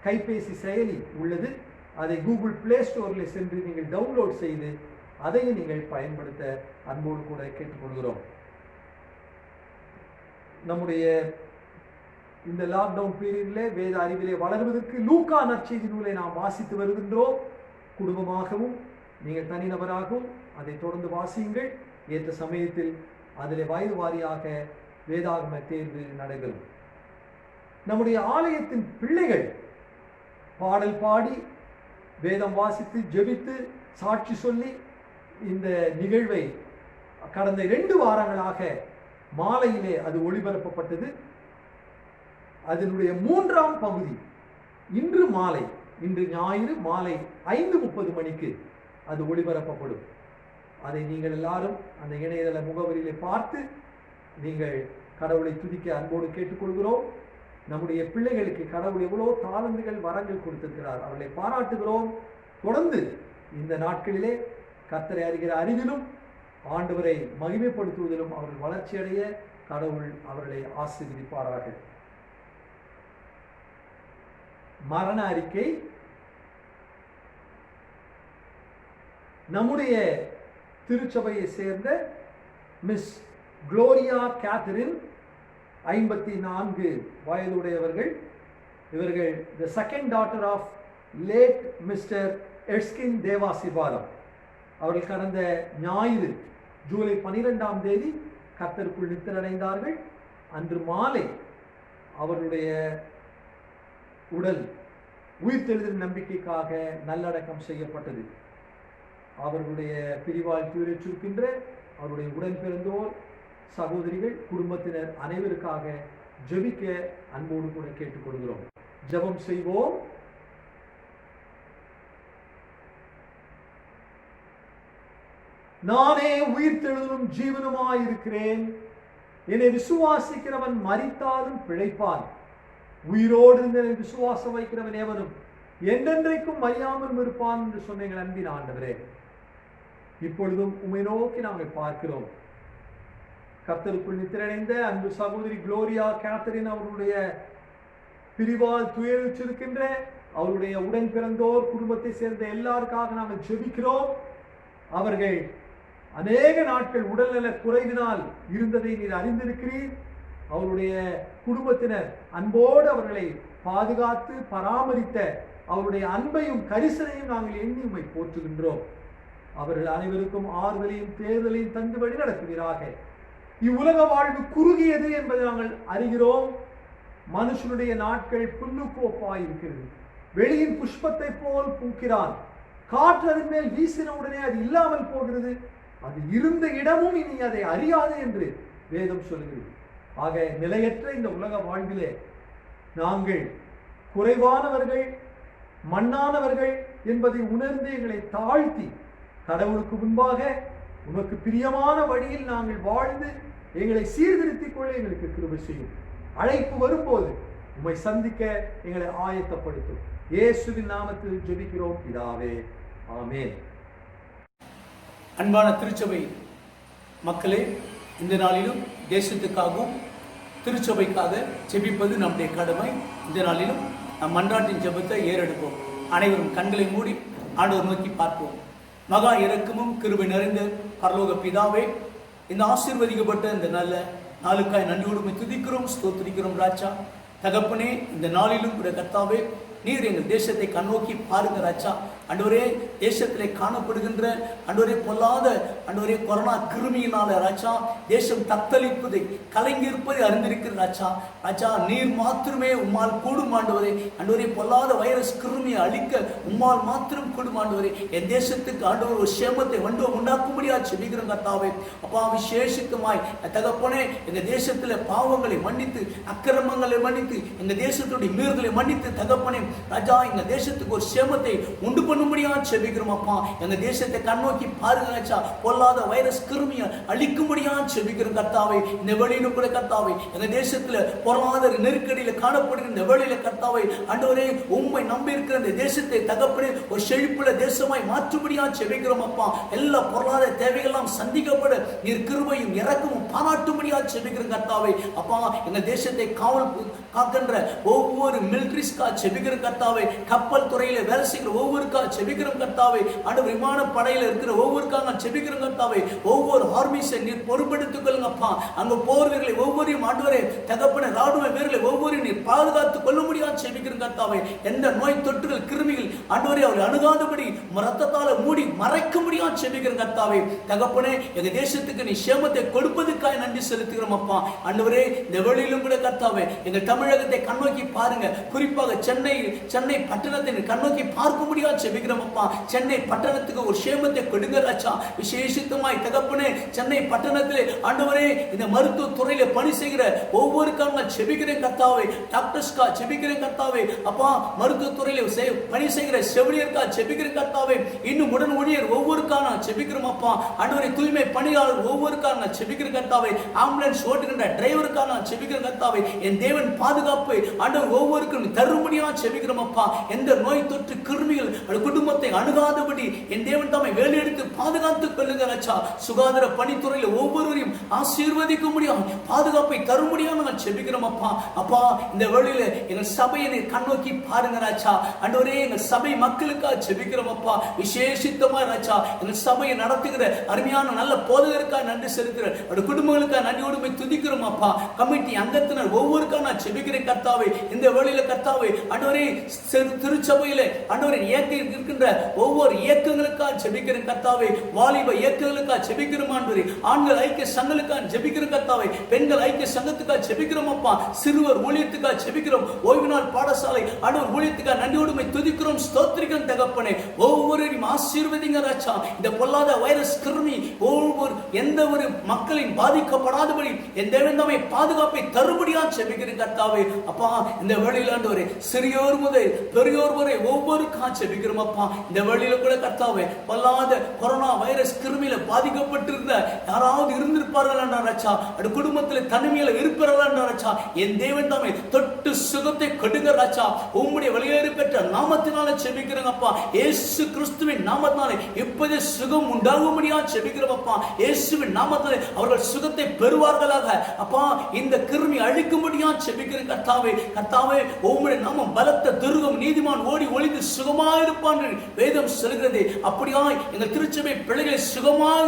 கைபேசி செயலி உள்ளது. அதை கூகுள் பிளே ஸ்டோரில் சென்று நீங்கள் டவுன்லோட் செய்து அதையும் நீங்கள் பயன்படுத்த அன்போடு கூட கேட்டுக்கொள்கிறோம். நம்முடைய இந்த லாக்டவுன் பீரியடில் வேத அறிவிலே வளர்வதற்கு லூக்கா நற்செய்தி நூலை நாம் வாசித்து வருகின்றோம். குடும்பமாகவும் நீங்கள் தனிநபராகவும் அதை தொடர்ந்து வாசியுங்கள். ஏற்ற சமயத்தில் அதில் வயது வாரியாக வேதாகம தேர்வு நடைபெறும். நம்முடைய ஆலயத்தின் பிள்ளைகள் பாடல் பாடி வேதம் வாசித்து ஜெபித்து சாட்சி சொல்லி இந்த நிகழ்வை கடந்த 2 வாரங்களாக மாலையிலே அது ஒளிபரப்பப்பட்டது. அதனுடைய 3ஆம் பகுதி இன்று ஞாயிறு மாலை 5:30 மணிக்கு அது ஒளிபரப்பப்படும். அதை நீங்கள் எல்லாரும் அந்த இணையதள முகவரியிலே பார்த்து நீங்கள் கடவுளை துதிக்க அன்போடு கேட்டுக்கொள்கிறோம். நம்முடைய பிள்ளைகளுக்கு கடவுள் எவ்வளோ தாளந்துகள் வரங்கள் கொடுத்திருக்கிறார், அவர்களை பாராட்டுகிறோம். தொடர்ந்து இந்த நாட்களிலே கர்த்தரை அறிகிற அறிவிலும் ஆண்டவரை மகிமைப்படுத்துவதிலும் அவர்கள் வளர்ச்சியடைய கடவுள் அவர்களை ஆசீர்வதிப்பாராக. மரண அறிக்கை. நம்முடைய திருச்சபையை சேர்ந்த மிஸ் குளோரியா கேத்தரின் 54 வயதுடையவர்கள். இவர்கள் the second daughter of late mister Erskine Devasirvatham. அவர்கள் கடந்த ஞாயிறு ஜூலை 12ஆம் தேதி கர்த்தருக்குள் நித்திரடைந்தார்கள். அன்று மாலை அவர்களுடைய உடல் உயிர்த்தெழுதல் நம்பிக்கைக்காக நல்லடக்கம் செய்யப்பட்டது. அவர்களுடைய பிரிவால் துயருற்றிருக்கின்ற அவருடைய உடன் பிறந்தோர், சகோதரிகள், குடும்பத்தினர் அனைவருக்காக ஜெபிக்க அன்போடு கூட கேட்டுக்கொள்கிறோம். ஜெபம் செய்வோம். நானே உயிர்த்தெழுதலும் ஜீவனுமாயிருக்கிறேன். என்னை விசுவாசிக்கிறவன் மரித்தாலும் பிழைப்பான். உயிரோடு இருந்த விசுவாசம் வைக்கிறவன் எவனும் என்றென்றைக்கும் மறியாமல் இருப்பான் என்று சொன்ன எங்கள் அன்பின் ஆண்டவரே, இப்பொழுதும் உம்மை நோக்கி நாங்கள் பார்க்கிறோம். கர்த்தருக்குள் நித்திரடைந்த அன்பு சகோதரி குளோரியா கேத்தரின் அவர்களுடைய பிரிவால் துயரிச்சிருக்கின்ற அவருடைய உடன் பிறந்தோர் குடும்பத்தை சேர்ந்த எல்லாருக்காக நாங்கள் ஜெபிக்கிறோம். அவர்கள் அநேக நாட்கள் உடல்நல குறைவினால் இருந்ததை நீர் அறிந்திருக்கிறீர். அவருடைய குடும்பத்தினர் அன்போடு அவர்களை பாதுகாத்து பராமரித்த அவருடைய அன்பையும் கரிசனையும் நாங்கள் எண்ணி உம்மை போற்றுகின்றோம். அவர்கள் அனைவருக்கும் ஆறுதலையும் தேர்தலையும் தந்து வழி நடத்துவீராக. இவ்வுலக வாழ்வு குறுகியது என்பதை நாங்கள் அறிகிறோம். மனுஷனுடைய நாட்கள் புல்லுக்கு ஒப்பாயிருக்கிறது. வெளியின் புஷ்பத்தை போல் பூக்கிறான். காற்று அதன் மேல் வீசின உடனே அது இல்லாமல் போகிறது. அது இருந்த இடமும் இனி அதை அறியாது என்று வேதம் சொல்கிறது. ஆக நிலையற்ற இந்த உலக வாழ்விலே நாங்கள் குறைவானவர்கள், மண்ணானவர்கள் என்பதை உணர்ந்து எங்களை தாழ்த்தி கடவுளுக்கு முன்பாக உமக்கு பிரியமான வழியில் நாங்கள் வாழ்ந்து எங்களை சீர்திருத்திக் கொள்ள எங்களுக்கு கிருபை செய்யும். அழைப்பு வரும்போது உம்மை சந்திக்க எங்களை ஆயத்தப்படுத்தும். இயேசுவின் நாமத்தில் ஜெபிக்கிறோம் பிதாவே, ஆமென். அன்பான திருச்சபை மக்களே, இந்த நாளிலும் தேசத்துக்காகவும் திருச்சபைக்காக ஜெபிப்பது நம்முடைய கடமை. இந்த நாளிலும் நம் மன்றாட்டின் ஜெபத்தை ஏறெடுப்போம். அனைவரும் கண்களை மூடி ஆண்டவர் நோக்கி பார்ப்போம். மகா இரக்கமும் கிருபை நிறைந்த பரலோக பிதாவே, இந்த ஆசீர்வதிக்கப்பட்ட இந்த நல்ல நாளுக்காய் நன்றியோடு துதிக்கிறோம், ஸ்தோத்திரிக்கிறோம். ராஜா தகப்பனே, இந்த நாளிலும் கூட கர்த்தாவே நீர் எங்கள் தேசத்தை கண்ணோக்கி பாருங்க ராஜா. அண்டவரே, தேசத்திலே காணப்படுகின்ற அண்டவரே பொல்லாத அண்டவரே கொரோனா கிருமியினால ராஜா தேசம் தத்தளிப்பதை கலங்கியிருப்பதை அறிந்திருக்கிற ராஜா. ராஜா நீர் மாத்திரமே உம்மால் கூடும் ஆண்டவரே. அண்டவரே பொல்லாத வைரஸ் கிருமியை அழிக்க உம்மால் மாத்திரம் கூடும் ஆண்டவரே. என் தேசத்துக்கு ஆண்டவர் ஒரு சேமத்தை உண்டாக்கும்படியா செபிக்கிறோம் கர்த்தாவே. அப்பா விசேஷித்தமாய் தகப்பனே, எங்க தேசத்துல பாவங்களை மன்னித்து, அக்கிரமங்களை மன்னித்து, எங்க தேசத்துடைய மீறுதலை மன்னித்து தகப்பனே ராஜா எங்க தேசத்துக்கு ஒரு சேமத்தை உண்டு பண்ணும்படியா செபிக்கிறோம் அப்பா. எங்க தேசத்தை கண்ணோக்கி பாருங்க ராஜா. பொல்லாத வைரஸ் கிருமியை அழிக்கும்படியா செபிக்கிறோம் கர்த்தாவே. இந்த வேளையிலும் கூட கர்த்தாவே எங்க தேசத்துல பொருளாதார நெருக்கடியில காணப்படுகிற இந்த வேளையில கர்த்தாவே ஆண்டவரே உம்மை நம்பி இருக்கிற இந்த தேசத்தை தகப்பனே ஒரு செழிப்புள்ள தேசமாய் மாற்றும்படியா செபிக்கிறோம் அப்பா. எல்லா பொருளாதார தேவைகள்லாம் சந்திக்கப்பட நீர் கிருபையும் இரக்கமும் பாராட்டும்படியா செபிக்கிறோம் கர்த்தாவே. அப்பா எங்க தேசத்தை காக்கின்ற ஒவ்வொரு மிலிட்டரிஸ்கா செபிக்கிறோம் கர்த்தாவே. கப்பல் துறையில வேலை செய்கிற ஒவ்வொருக்கா செபிக்கிறோம் கர்த்தாவே. ஆண்டவர் விமான படையில இருக்கிற ஒவ்வொருக்காக செபிக்கிறோம் கர்த்தாவே. ஒவ்வொரு ஆர்மிஸை நீர் பொறுப்பெடுத்துக் கொள்ளுங்கப்பா. அங்க போர் வீரர்களை ஒவ்வொருவரையும் ஆண்டவரே தகப்பன ராணுவ வீரர்களை ஒவ்வொருவரையும் நீர் பாதுகாத்துக் கொள்ள முடியாது செபிக்கிறோம் கர்த்தாவே. எந்த நோய் தொற்றுகள் கிருமிகள் ஆண்டவரே அவரை அணுகாதபடி ரத்தத்தால மூடி மறைக்க முடியாது செபிக்கிறோம் கர்த்தாவே. தகப்பனே எங்க தேசத்துக்கு நீ சேமத்தை கொடுப்பதற்காக நன்றி செலுத்துகிறோம் அப்பா. ஆண்டவரே இந்த வேளையிலும் கூட கர்த்தாவே எங்க தமிழகத்தை கண்ணோக்கி பாருங்க. குறிப்பாக சென்னை பட்டணத்தை கண்ணோக்கி பார்க்க முடியாது செபிக்கிறோம் அப்பா. சென்னை பட்டணத்துக்கு ஒரு சேமத்தை கொடுங்க ராஜா. விசேஷித்தமாய் தகப்பனே சென்னை பட்டணத்திலே ஆண்டவரே இந்த மருத்துவ துறையில பணி செய்கிற ஒவ்வொருக்காக செபிக்கிறேன் கர்த்தாவே. டாக்டர்ஸ்கா செபிக்கிறேன் கர்த்தாவே. அப்பா மருத்துவ துறையில பணி செய்கிற செவிலியர்கா செபிக்கிறேன் கர்த்தாவே. இன்னும் உடன் ஊழியர் ஒவ்வொருக்காக செபிக்கிறோம் அப்பா. ஆண்டவரே தூய்மை பணியாளர் ஒவ்வொருக்காக செபிக்கிறேன் கர்த்தாவே. ஆம்புலன்ஸ் ஓட்டுகின்ற டிரைவருக்காக செபிக்கிறேன் கர்த்தாவே. என் தேவன் பாதுகாப்பு ஆண்டவர் ஒவ்வொருக்கும் தரும்படியா செபிக்கிறோம் அப்பா. எந்த நோய் தொற்று கிருமிகள் குடும்பத்தை அணுகாதபடி என் தேவன் தாமை வேலை எடுத்து பாதுகாத்துக் கொள்ளுங்க ராஜா. சுகாதார பணித்துறையில் ஒவ்வொருவரையும் ஆசீர்வதிக்க முடியும் பாதுகாப்பை தரும்படியா நாங்கள் செபிக்கிறோம் அப்பா. அப்பா இந்த வேளையில எங்கள் சபையை கண்ணோக்கி பாருங்க ராஜா. ஆண்டவரே எங்கள் சபை மக்களுக்காக செபிக்கிறோம் அப்பா. விசேஷித்தமா ராஜா எங்கள் சபையை நடத்துகிற அருமையான நல்ல போதகருக்காக நன்றி செலுத்துகிற குடும்பங்களுக்காக நன்றியோடு துதிக்கிறோம் அப்பா. கமிட்டி அங்கத்தினர் ஒவ்வொருக்காக நான் செபிக்கிறேன் கர்த்தாவே. இந்த வேளையில கர்த்தாவே ஆண்டவரே திருச்சபையில ஆண்டவரே இருக்கின்ற ஒவ்வொரு இயக்கங்களுக்காக ஜெபிக்கிறேன் கர்த்தாவே. வாலிப இயக்கங்களுக்காக ஜெபிக்கிறோம் ஆண்டவரே. ஆண்கள் ஐக்கிய சங்கங்களுக்காக ஜெபிக்கிறோம் கர்த்தாவே. பெண்கள் ஐக்கிய சங்கத்துக்காக ஜெபிக்கிறோம் அப்பா. சிறுவர் ஊழியத்துக்காக ஜெபிக்கிறோம். ஓய்வு நாள் பாடசாலை ஆண்டவர் ஊழியத்துக்காக நன்றியோடு துதிக்கிறோம், ஸ்தோத்திரிக்கிறோம் தகப்பனே. ஒவ்வொருவரையும் ஆசீர்வதிங்க ராஜா. இந்த பொல்லாத வைரஸ் கிருமி எந்த ஒரு மக்களின் பாதிக்கப்படாதபடி என் தேவன் தாமே பாதுகாப்பை தருபடியா ஜெபிக்கிறேன் கர்த்தாவே. அப்பா இந்த வேளையில ஆண்டவரே சிறியோர் முதல் பெரியோர் வரை ஒவ்வொரு செபிக்கிறோம் அப்பா. இந்த வழியில கூட கர்த்தாவே பொல்லாத கொரோனா வைரஸ் கிருமியில பாதிக்கப்பட்டிருந்த யாராவது இருந்திருப்பார்கள் ராஜா. அது குடும்பத்தில் தனிமையில இருப்பார்கள் ராஜா. என் தேவன் தாமே தொட்டு சுகத்தை கொடுங்க ராஜா. உம்முடைய வெளியேறி பெற்ற நாமத்தினால செபிக்கிறோம் அப்பா. இயேசு கிறிஸ்துவின் நாமத்தினாலே இப்போதே சுகம் உண்டாகும்படியா செபிக்கிறோம் அப்பா. இயேசுவின் நாமத்தினாலே அவர்கள் சுகத்தை பெறுவார்களாக அப்பா. இந்த கிருமி அழிக்கும்படியா செபிக்கிறோம் செபிக்கிறேன் கர்த்தாவே. கர்த்தாவே, உம்முடைய நாமம் பலத்த துர்கம், நீதிமான் ஓடி ஒளிந்து சுகமாயிருப்பான் என்று வேதம் சொல்கிறது. அப்படியாய் எங்கள் திருச்சபை பிள்ளைகளை சுகமாக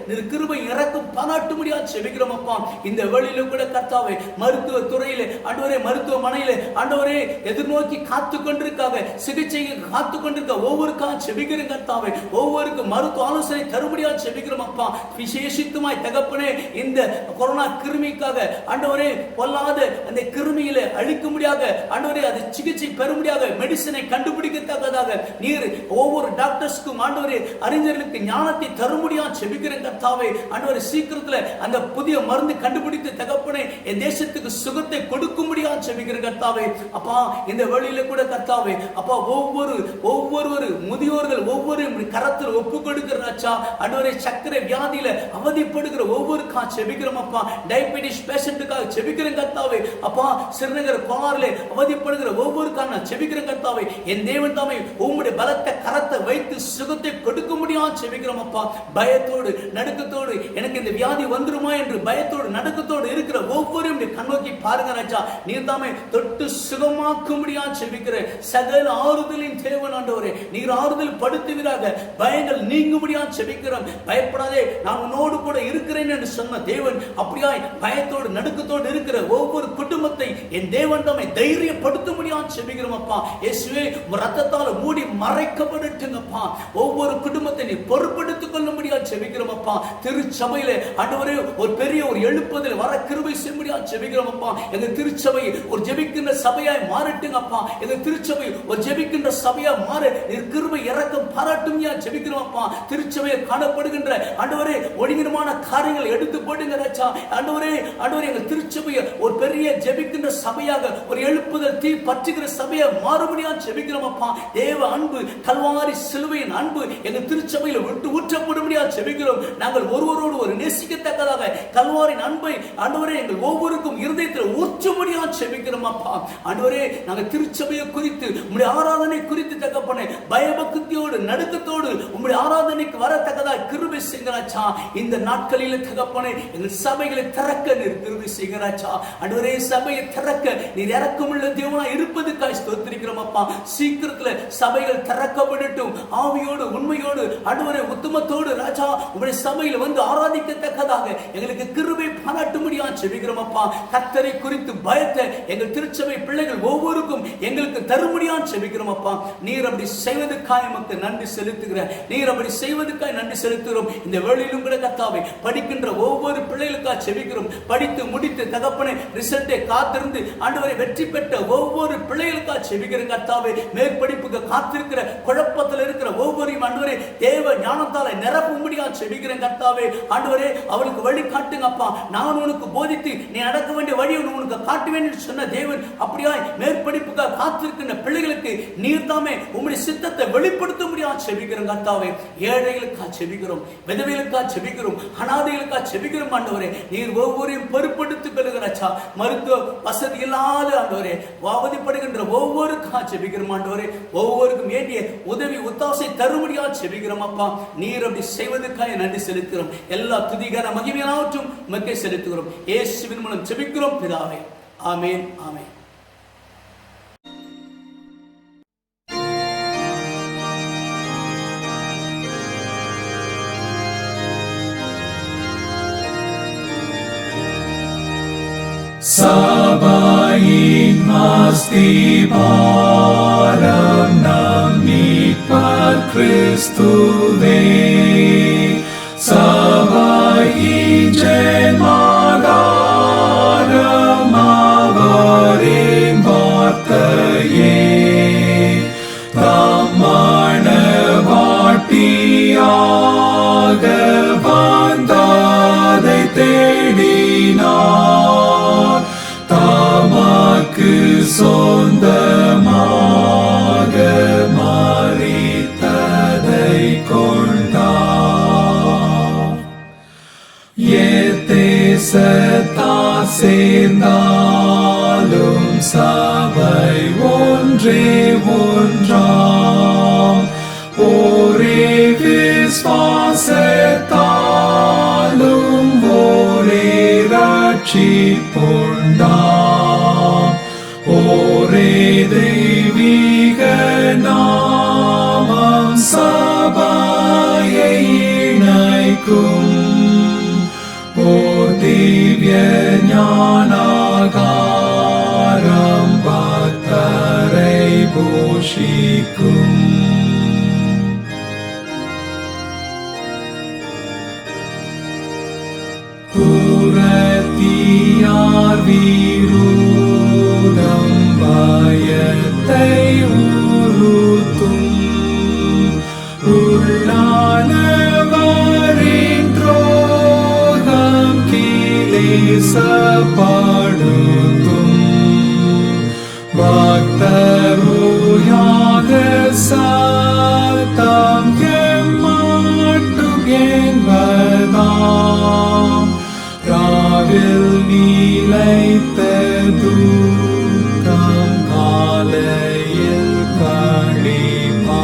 நீர் கிருபை இறக்கும் பாராட்டும்படியாக செபிக்கிறோம் அப்பா. இந்த வழியிலும் கூட கர்த்தாவே, மருத்துவ துறையிலே ஆண்டவரே, மருத்துவமனையிலே ஆண்டவரே எதிர்நோக்கி காத்து கொண்டிருக்காங்க, சிகிச்சைக்கு காத்து கொண்டிருக்க ஒவ்வொருக்காக செபிக்கிறேன் கர்த்தாவே. ஒவ்வொருக்கு மருத்துவ ஆலோசனை தரும்படியாக செபிக்கிறோம் அப்பா. விசேஷித்துமாய் தகப்பனே, இந்த கொரோனா கிருமிக்காக ஆண்டவரே, பொல்லாத அந்த கிருமியிலே அழிக்கும்படியாக ஆண்டவரே, அது சிகிச்சை பெறும்படியாக மெடிசனை கண்டுபிடிக்கத்தக்கதாக நீர் ஒவ்வொரு டாக்டர்ஸ்க்கும் ஆண்டவரே, அறிஞர்களுக்கு ஞானத்தை தரும்படியாக செபிக்கிறேன் கர்த்தாவே. ஆண்டவரே, சீக்கிரத்துல அந்த புதிய மருந்து கண்டுபிடித்து தகப்பனே என் தேசத்துக்கு சுகத்தை கொடுக்கும்படியாக செபிக்கிறேன் கர்த்தாவே. அப்பா, இந்த வழியில கூட கர்த்தாவே அப்பா, ஒவ்வொரு முதியோர்கள் ஒவ்வொரு கரத்தில் ஒப்பு கொடுக்கிறாச்சா ஆண்டவரே, சக்கரை வியாதியில அவதிப்படுகிற ஒவ்வொரு செபிக்கிறோம் அப்பா. டயபெட்டிஸ் பேஷண்ட்டுக்காக செபிக்கிறேன் கர்த்தாவே. அப்பா, சிறுநகர் கோளாறுல அவதிப்படுகிற ஒவ்வொரு செபிக்கிறேன் கர்த்தாவே. என் தேவன் தாமே உம்முடைய பலத்த கரத்தை வைத்து சுகத்தை கொடுக்க முடியாது செபிக்கிறோம் அப்பா. பயத்தோடு நடுக்கத்தோடு எனக்கு இந்த வியாதி வந்துருமா என்று பயத்தோடு நடுக்கத்தோடு இருக்கிற ஒவ்வொருவரையும் கண்ணோக்கி பாருங்க ராஜா. நீர் தாமே தொட்டு சுகமாக்க முடியாது செபிக்கிற சகல ஆறுதலின் தேவன் ஆண்டவரே, நீர் ஆறுதல் படுத்துவீராக, பயங்கள் நீங்க முடியாது செபிக்கிறோம். பயப்படாதே, நான் உன்னோடு கூட இருக்கிறேன் என்று சொன்ன தேவன், அப்படியாய் பயத்தோடு நடுக்கத்தோடு இருக்கிற ஒவ்வொரு குடும்பத்தை என் தேவன் தாமே தைரியப்படுத்த முடியாது செபிக்கிறோம் அப்பா. இயேசுவே, ரத்தத்தால் மூடி மறைக்கப்படட்டுங்கப்பா. ஒவ்வொரு குடும்பத்தை நீ பொறுப்படுத்திக் கொள்ள முடியாது செபிக்கிறோம் அப்பா. திருச்சபையில ஆண்டவரே ஒரு பெரிய ஒரு எழுப்புதல் வர கிருபை செய்ய முடியாது செபிக்கிறோம் அப்பா. எங்க திருச்சபை ஒரு ஜெபிக்கின்ற சபையாய் மாறட்டுங்க அப்பா. எங்க திருச்சபை ஒரு ஜெபிக்கின்ற சபையா மாற நீர் கிருபை இறக்கம் பாராட்டுமையா ஜெபிக்கிறோம் அப்பா. திருச்சபையில் காணப்படுகின்ற ஆண்டவரே ஒழுங்கினமான காரியங்களை எடுத்து போடுங்க ராஜா. ஆண்டவரே எங்க திருச்சபையை ஒரு பெரிய ஜெபிக்கின்ற சபையாக, ஒரு எழுப்புதல் தீ பற்றுகிற சபையா மாறுபடியா ஜெபிக்கிறோம் அப்பா. தேவ அன்பு, கல்வாரி சிலுவையின் அன்பு எங்க திருச்சபையில் விட்டு ஊற்றப்படும்படியா ஜெபிக்கிறோம். நாங்கள் ஒருவரோடு ஒரு நேசிக்கத்தக்கதாக கல்வாரின் அன்பை ஆண்டவரே எங்கள் ஒவ்வொருக்கும் இருதயத்தில் ஊற்றும்படியா ஜெபிக்கிறோம் அப்பா. ஆண்டவரே, நாங்கள் திருச்சபையை குறித்து உம்முடைய ஆராதனை குறித்து தகப்பனே பயபக்தியோடு நடுக்கத்தோடு உம்முடைய ஆராதனைக்கு வரத்தக்கதாக கிருபை செய்கிறாச்சா. இந்த நாட்களில் தகப்பனே எங்கள் சபைகளை திறக்க நீர் கிருபை செய்கிறாச்சா. ஆண்டவரே, சபையை திறக்க நீர் இரக்கமுள்ள தேவனா இருப்பதுக்காய் ஸ்தோத்திரிக்கிறோம் அப்பா. சீக்கிரத்துல சபைகள் திறக்கப்படட்டும். ஆவியோடு உண்மையோடு ஆண்டவரே உத்தமத்தோடு ராஜா உம்முடைய சபையில் வந்து ஆராதிக்கத்தக்கதாக எங்களுக்கு கிருபை பாராட்டும்படியா செபிக்கிறோம் அப்பா. கர்த்தரை குறித்து பயத்தை எங்கள் திருச்சபை பிள்ளைகள் ஒவ்வொருக்கும் எங்களுக்கு தரும்படியா செபிக்கிறோம் அப்பா. நீர் அப்படி செய்வதற்காக நமக்கு நன்றி செலுத்துகிறேன். நீர் அப்படி செய்வதற்காக நன்றி செலுத்துகிறோம். இந்த வேளையிலும் கூட கர்த்தாவே படிக்கின்ற ஒவ்வொரு பிள்ளைகளுக்காக செபிக்கிறோம். படித்து முடித்து தகப்பனே ரிசல்ட்டை காத்திருந்து ஆண்டவரை வெற்றி பெற்ற ஒவ்வொரு பிள்ளைகளுக்காக செபிக்கிறேன் கர்த்தாவே. மேற்படிப்புக்கு காத்திருக்கிற குழப்பத்தில் இருக்கிற ஒவ்வொருவரையும் ஆண்டவரே தேவ ஞானத்தால நிரப்பும்படியா செபிக்கிறேன் கர்த்தாவே. ஆண்டவரே, அவளுக்கு வழி காட்டுங்க அப்பா. நான் உனக்கு போதித்து நீ நடக்க வேண்டிய வழியை உனக்கு காட்டுவேன் என்று சொன்ன தேவன், அப்படியாய் மேற்படிப்புக்காக காத்திருக்கின்ற பிள்ளைகளுக்கு நீர் தாமே உம்முடைய சித்தத்தை வெளிப்படுத்த முடியாது செபிக்கிறோம் கர்த்தாவே. ஏழைகளுக்காக செபிக்கிறோம், விதவைகளுக்காக செபிக்கிறோம், அனாதைகளுக்காக செபிக்கிறோம் ஆண்டவரே. நீர் ஒவ்வொருவரையும் பொறுப்படுத்திக் கொள்ளுகிறாச்சா. மருத்துவ வசதி இல்லாத ஆண்டவரே அவதிப்படுகின்ற ஒவ்வொருக்காக செபிக்கிறோம் ஆண்டவரே. ஒவ்வொருக்கும் வேண்டிய உதவி ஒத்தாசை தரும்படியாக செபிக்கிறோம் அப்பா. நீர் அப்படி செய்வதற்காக நன்றி செலுத்துகிறோம். எல்லா துதிகார மகிமையானவற்றும் உமக்கே செலுத்துகிறோம். இயேசுவின் மூலம் செபிக்கிறோம் பிதாவே. ஆமென், ஆமென். Sabayin astiparam nammitpar Christuve. Sabayin jenmagaram avarin vartaye. Tamana vartiyaga vandadai தேடினார். தமக்கு சொந்தமாக மரித்ததை கொண்டார். எத்தேசத்தார் சேர்ந்தாலும் சபை ஒன்றே ஒன்றாம். ஒரே விசுவாசத்தாலும் ஒரே ரட்சிப்புண்டாம். ஞானாகாரம் பக்தரை போஷிக்கும். புறத்தியார் வீரோதம் பயத்தை உறுத்தும். உள்ளானவரின் துரோகம் கிளேசப்படுத்தும். பக்தர் ஓயாத சத்தம் எம்மட்டும் என்பதாம். ராவில் நீலைத்த தூக்கம் காலையில் கழிப்பாம்.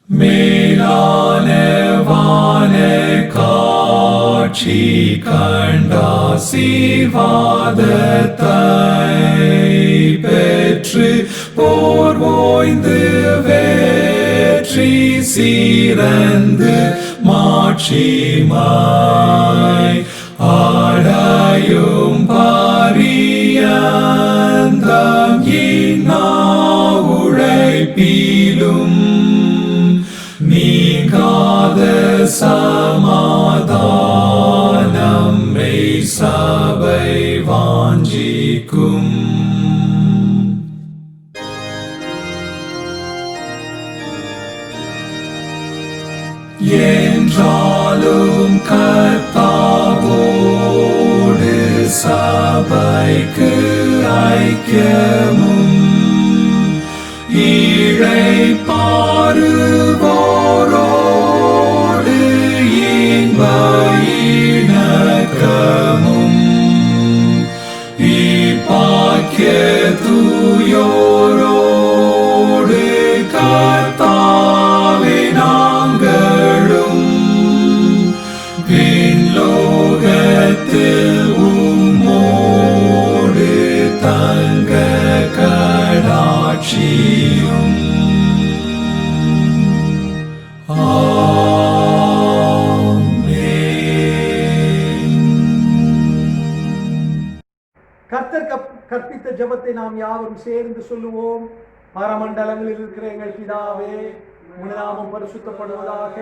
மேலான வான காட்சி கண்டாசீர்வாதத்தை பெற்று போர் ஓய்ந்து வெற்றி சீரந்து மாட்சிமாய் ஆடையும் பாரியந்தம் இன்னா உழைப்பிலும் நீங்காத சமாதானம் மெய் சபை வாஞ்சிக்கும். என்றாலும் கர்த்தாவோடு சபைக்கு ஐக்கியமும் இளைப்பாறுவோரோடு இன்ப இணக்கமும் இப்பாக்கிய தூயோரோடு கர்த்தாவே நாங்களும் விண்லோகத்தில் உம்மோடு தங்க கடாட்சியும். கர்த்தர் கற்பித்த ஜெபத்தை நாம் யாவரும் சேர்ந்து சொல்லுவோம். பரமண்டலங்களில் இருக்கிற எங்கள் பிதாவே, உம்முடைய நாமம் பரிசுத்தப்படுவதாக,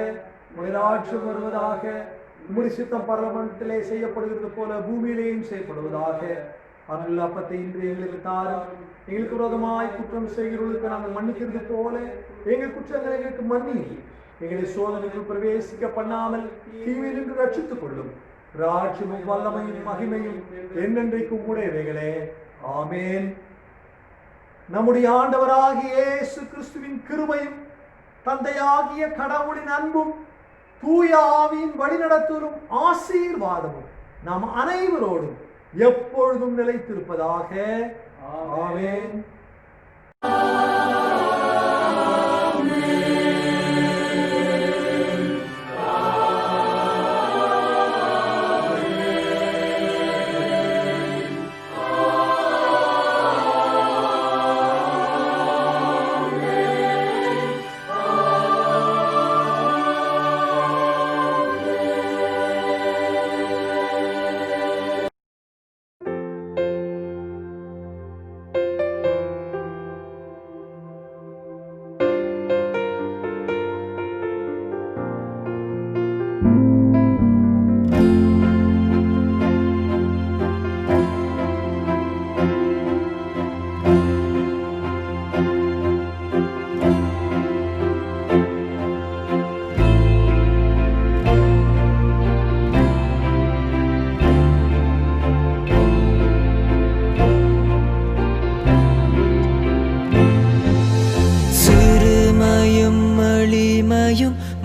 உம்முடைய ராஜ்யம் வருவதாக, உம்முடைய சித்தம் பரமண்டலத்திலே செய்யப்படுகிறது போல பூமியிலேயும் செய்யப்படுவதாக. அருள் அப்பத்தை இன்று எங்களுக்கு தாரும். எங்களுக்கு விரோதமாய் குற்றம் செய்கிறவர்களுக்கு நாங்கள் மன்னிக்கிறது போல எங்கள் குற்றங்களை எங்களுக்கு மன்னி. எங்களை சோதனைக்குள் பிரவேசிக்க பண்ணாமல் தீமையிலிருந்து ரட்சித்துக் கொள்ளும். ராஜ்யமும் வல்லமையும் மகிமையும் என்னென்றைக்கும் உடையவைகளே. ஆமேன். நம்முடைய ஆண்டவராகிய இயேசு கிறிஸ்துவின் கிருபையும் தந்தையாகிய கடவுளின் அன்பும் தூய ஆவியின் வழிநடத்தலும் ஆசீர்வாதமும் நாம் அனைவரோடும் எப்பொழுதும் நிலைத்திருப்பதாக. ஆமென்.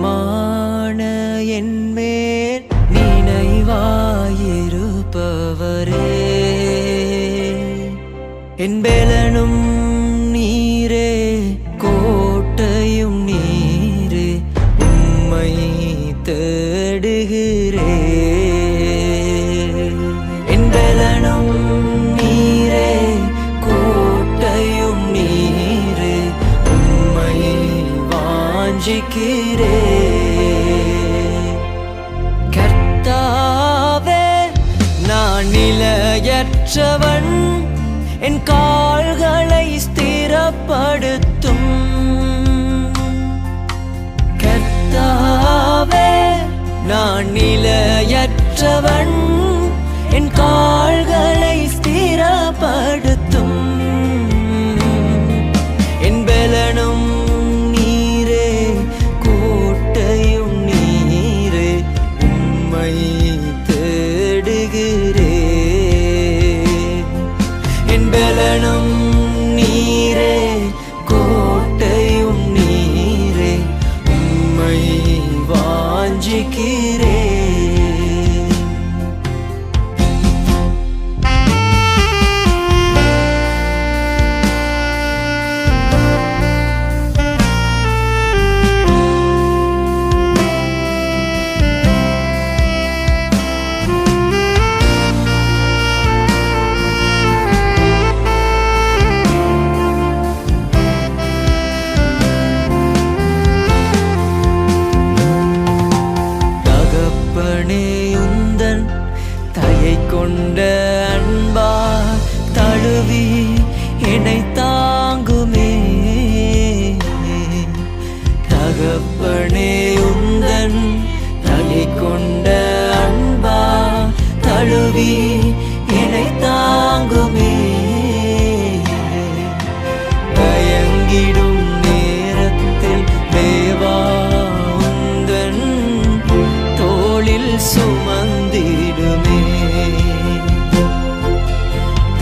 மான என்மேல் நினைவாயிருப்பவரே, என் பெலனும் நீரே, கோட்டையும் நீரே, உம்மை தேடுகிறே. என் பெலனும் நீரே, கோட்டையும் நீரே, உம்மை வாஞ்சிக்கிறே. கர்த்தாவே நிலையற்றவன் என் கால்களை ஸ்திரப்படுத்தும் கர்த்தாவே நான் நிலையற்றவன் என் கால்களை ஸ்திரப்படுத்தும் என் பலனும் நீரே கோட்டையும் நீரே உம்மை தேடுகிறே என் பலனும் நீரே கோட்டையும் நீரே உம்மை வாஞ்சிக்கிறே கொண்ட அன்பா தழுவி என்னை தாங்குமே தகப்பனே உந்தன் தலை கொண்ட அன்பா தழுவி என்னை தாங்குமே பயங்கிடும் நேரத்தில் தேவா உந்தன் தோளில் சுமந்திடுமே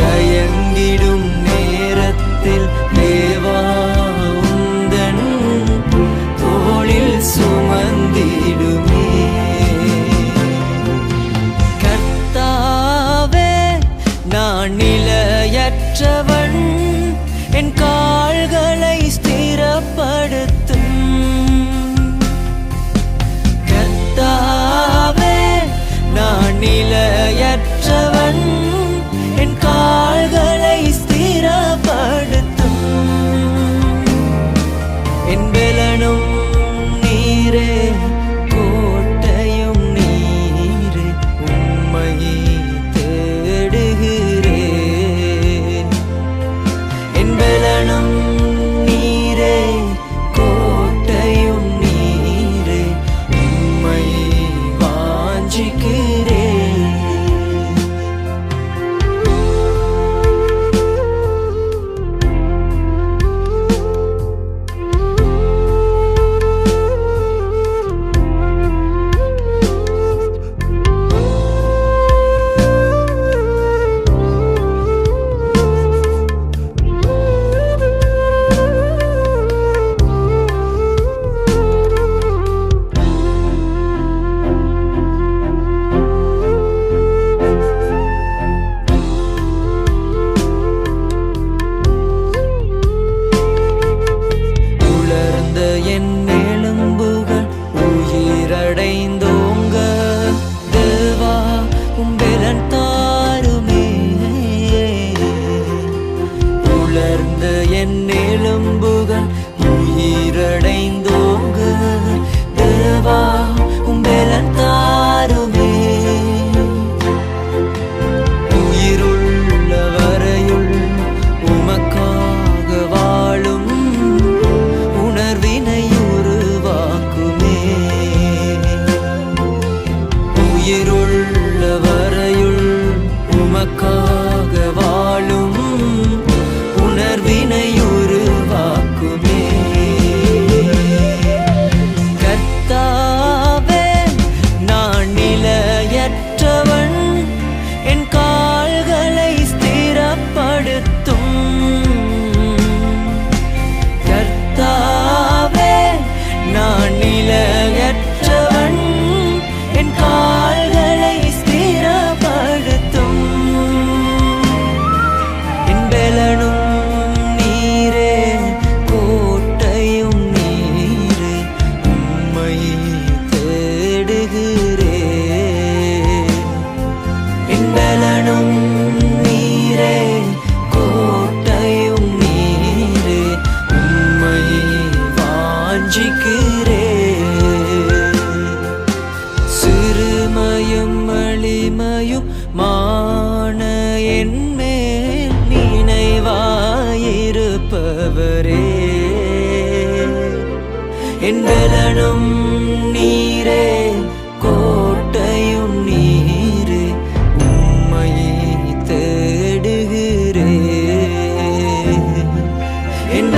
தயங்கிடும் நேரத்தில் தேவா உந்தன் தோளில் சுமந்திடுமே கர்த்தாவே நான் நிலையற்றவன் என் கால்களை ஸ்திரப்படுத்தும் கர்த்தாவே நான் நிலையற்றவன் என் கால்களை ஸ்திரப்படுத்தும் என் பலனும் நீரே கோட்டையும் நீரே உம்மை தேடுகிறே என் பலனும் நீரே கோட்டையும் நீரே உம்மை வாஞ்சிக்கிறே உமக்காக வாழும் உணர்வினை உரு என் பலனும் நீரே கோட்டையும் நீரே உம்மையை தேடுகிறேன் என்